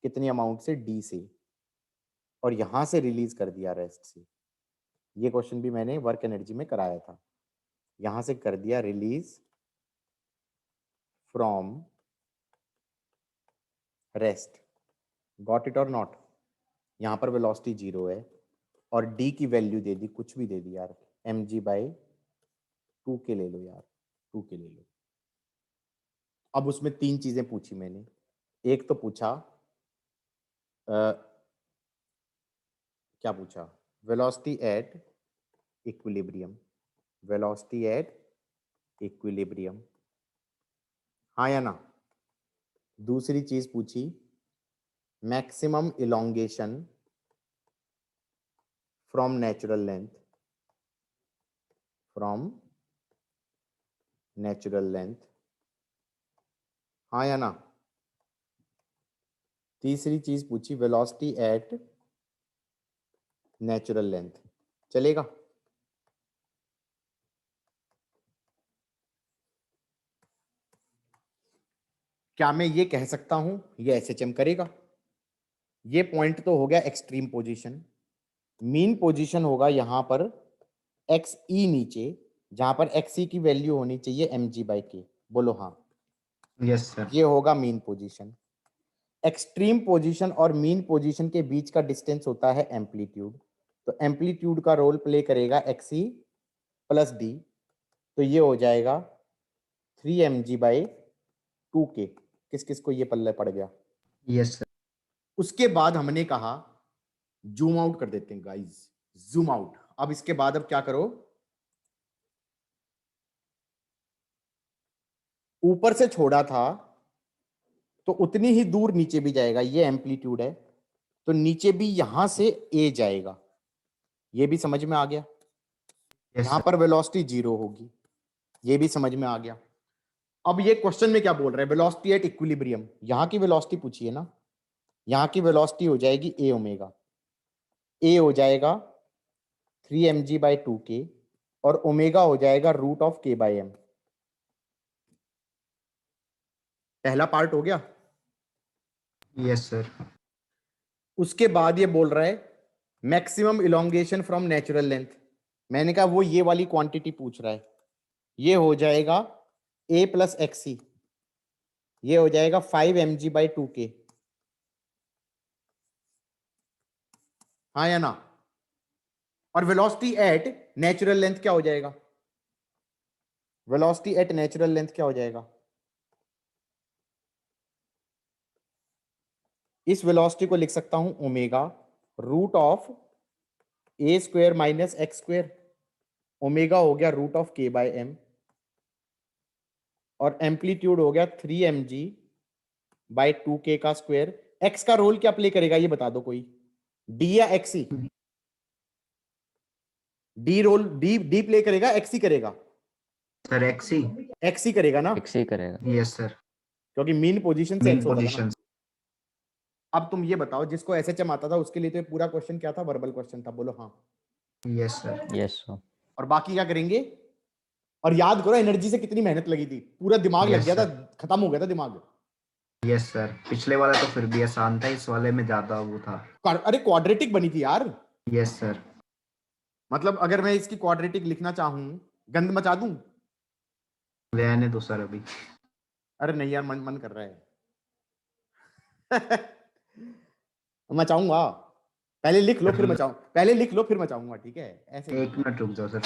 कितनी अमाउंट से, d से, और यहां से रिलीज कर दिया रेस्ट से। ये क्वेश्चन भी मैंने वर्क एनर्जी में कराया था। यहां से कर दिया release from rest. Got it और नॉट? यहां पर वेलोसिटी 0 है और d की वैल्यू दे दी, कुछ भी दे दी यार, mg/2 के ले लो यार, 2 के ले लो। अब उसमें 3 चीजें पूछी मैंने। एक तो पूछा क्या पूछा? Velocity at equilibrium, velocity at equilibrium, हाँ या ना? दूसरी चीज पूछी maximum elongation from natural length, from natural length, हाँ या ना? तीसरी चीज पूछी वेलोसिटी एट नेचुरल लेंथ। चलेगा? क्या मैं ये कह सकता हूं ये एसएचएम करेगा? ये पॉइंट तो हो गया एक्सट्रीम पोजीशन। मीन पोजीशन होगा यहां पर एक्स ई नीचे, जहां पर एक्स ई की वैल्यू होनी चाहिए mg/k। बोलो हाँ। Yes sir. ये होगा मीन पोजीशन। एक्सट्रीम पोजीशन और मीन पोजीशन के बीच का डिस्टेंस होता है एम्पलीट्यूड। तो एम्पलीट्यूड का रोल प्ले करेगा एक्स ई प्लस डी, तो ये हो जाएगा 3mg/2k। किस किस को ये पल्ले पड़ गया? Yes sir. उसके बाद हमने कहा जूम आउट कर देते हैं गाइस, जूम आउट। अब इसके बाद अब क्या करो, ऊपर से छोड़ा था तो उतनी ही दूर नीचे भी जाएगा। ये एम्पलीट्यूड है तो नीचे भी यहां से ए जाएगा। ये भी समझ में आ गया? यस यहां सर। पर वेलोसिटी 0 होगी, ये भी समझ में आ गया। अब ये क्वेश्चन में क्या बोल रहा है? वेलोसिटी एट इक्विलिब्रियम, यहां की वेलोसिटी पूछी है ना, यहां की वेलोसिटी हो जाएगी ए ओमेगा। ए हो जाएगा 3mg/2k और ओमेगा हो जाएगा √k/m। पहला पार्ट हो गया। Yes sir. उसके बाद ये बोल रहा है maximum elongation from natural length. मैंने कहा वो ये वाली क्वांटिटी पूछ रहा है। ये हो जाएगा a प्लस एक्सी, ये हो जाएगा 5mg/2k, हाँ या ना? और वेलोसिटी एट नेचुरल लेंथ क्या हो जाएगा? वेलोसिटी एट नेचुरल लेंथ क्या हो जाएगा? इस वेलोसिटी को लिख सकता हूं ओमेगा √a² - x²। ओमेगा हो गया √k/m और एम्पलीट्यूड हो गया 3mg/2k का स्क्वायर। एक्स का रोल क्या प्ले करेगा ये बता दो कोई, डी या XE? D role, D play करेगा, एक्सी करेगा? Sir XE. एक्सी करेगा ना, एक्स ही करेगा। Yes sir. क्योंकि मीन पोजीशन से मीन एक्स होता था ना। पोजीशन। अब तुम ये बताओ, जिसको एसएचएम आता था उसके लिए तो ये पूरा क्वेश्चन क्या था? वर्बल क्वेश्चन था। बोलो हाँ। Yes sir. Yes sir. और बाकी क्या करेंगे? और याद करो एनर्जी से कितनी मेहनत लगी थी, पूरा दिमाग लग Yes, गया था, sir. खत्म हो गया था दिमाग। Yes sir. पिछले वाला तो फिर भी आसान था, इस वाले में ज्यादा वो था। अरे क्वाड्रेटिक बनी थी यार। Yes sir. मतलब अगर मैं इसकी क्वाड्रेटिक लिखना चाहूं, गंद मचा दूं? ले आने दो सर अभी। अरे नहीं यार, मन कर रहा है। मचाऊंगा, पहले लिख लो फिर मचाऊं, पहले लिख लो फिर मचाऊंगा, ठीक है? ऐसे एक मिनट रुक जाओ सर।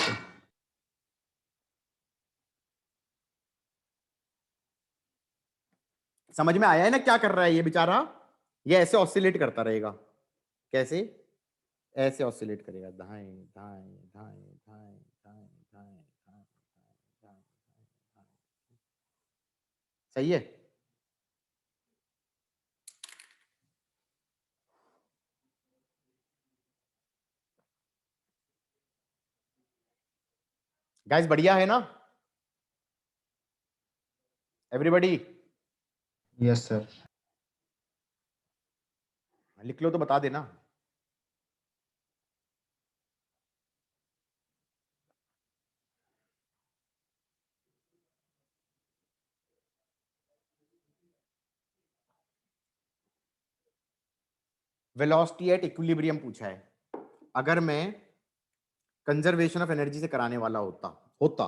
समझ में आया है ना क्या कर रहा है ये बेचारा? ये ऐसे ऑसिलेट करता रहेगा। कैसे? ऐसे ऑसिलेट करेगा, धाएं धाएं धाएं धाएं धाएं सही है। गाइस बढ़िया है ना एवरीबॉडी? Yes sir. लिख लो तो बता देना। वेलोसिटी एट इक्विलिब्रियम पूछा है। अगर मैं कंजर्वेशन ऑफ एनर्जी से कराने वाला होता होता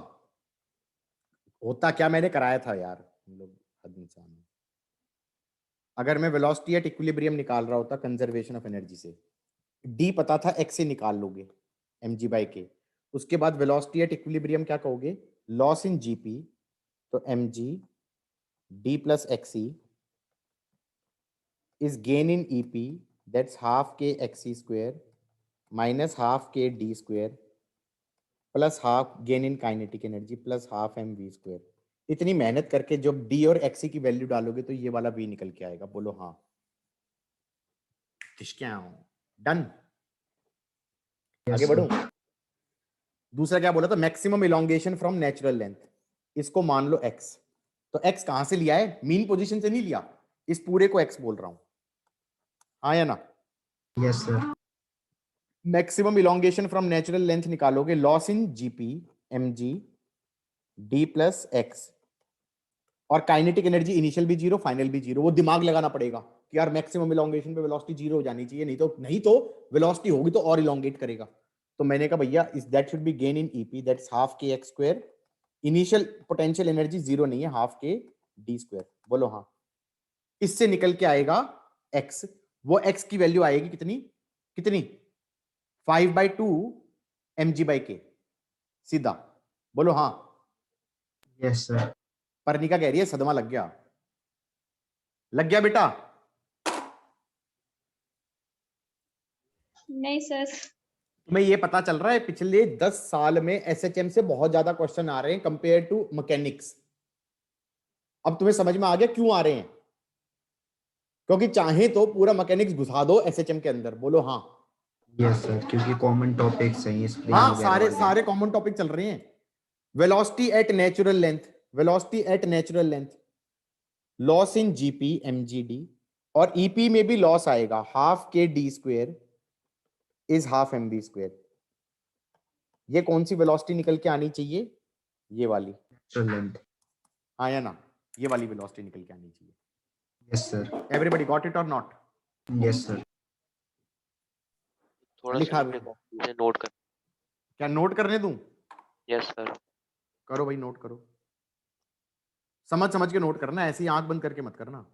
होता क्या, मैंने कराया था यार, हम लोग हद इंसान हैं। अगर मैं वेलोसिटी एट इक्विलिब्रियम निकाल रहा होता कंजर्वेशन ऑफ एनर्जी से, डी पता था, एक्स से निकाल लोगे mg/k। उसके बाद वेलोसिटी एट इक्विलिब्रियम क्या कहोगे, लॉस इन जीपी, तो mg d plus XE is gain in ep, that's half k xc square minus half k d square plus half gain in kinetic energy plus half mv square. इतनी मेहनत करके जब d और xc की वैल्यू डालोगे तो ये वाला v निकल के आएगा। बोलो हाँ। डन। आगे बढ़ूं। दूसरा क्या बोला था, maximum elongation from natural length, इसको मान लो x। तो x कहां से लिया है, मीन पोजीशन से नहीं लिया, इस पूरे को x बोल रहा हूं, हाँ या ना? Yes sir. Maximum elongation from natural length निकालोगे, loss in GP mg d plus x, और काइनेटिक एनर्जी इनिशियल भी जीरो फाइनल भी जीरो। वो दिमाग लगाना पड़ेगा कि यार मैक्सिमम इलोंगेशन पे वेलोसिटी जीरो हो जानी चाहिए, नहीं तो वेलोसिटी होगी तो और इलोंगेट करेगा। तो मैंने कहा भैया इस that should be gain in EP, that's half k x square, initial potential energy zero नहीं है, हाफ के डी स्क्वायर। बोलो हाँ। इससे निकल के आएगा एक्स, वो एक्स की वैल्यू आएगी कितनी कितनी 5/2 mg/k, सीधा। बोलो हाँ। Yes sir. परनिका कह रही है सदमा लग गया। लग गया बेटा? नहीं सर। तुम्हें ये पता चल रहा है पिछले 10 साल में एसएचएम से बहुत ज्यादा क्वेश्चन आ रहे हैं कंपेयर टू मैकेनिक्स। अब तुम्हें समझ में आ गया क्यों आ रहे हैं? क्योंकि चाहे तो पूरा मैकेनिक्स घुसा दो एसएचएम के अंदर। बोलो हाँ। यस सर, क्योंकि कॉमन टॉपिक्स हैं स्प्रिंग हाँ, वगैरह सारे वाले। सारे कॉमन टॉपिक चल रहे हैं। Velocity at natural length, velocity at natural length, loss in GP mgd, और ईपी में भी लॉस आएगा, हाफ के D square is half mv square. ये कौन सी वेलोसिटी निकल के आनी चाहिए, ये वाली, लेंथ। हाँ या ना? ये वाली वेलोसिटी निकल के आनी चाहिए। Yes sir. Everybody got it और नॉट? Yes sir. थोड़ा लिखा सा हुआ अपने है। कॉपी से नोट कर। क्या नोट करने दूं? Yes sir. करो भाई, नोट करो। समझ समझ के नोट करना, ऐसे ही आंख बंद करके मत करना।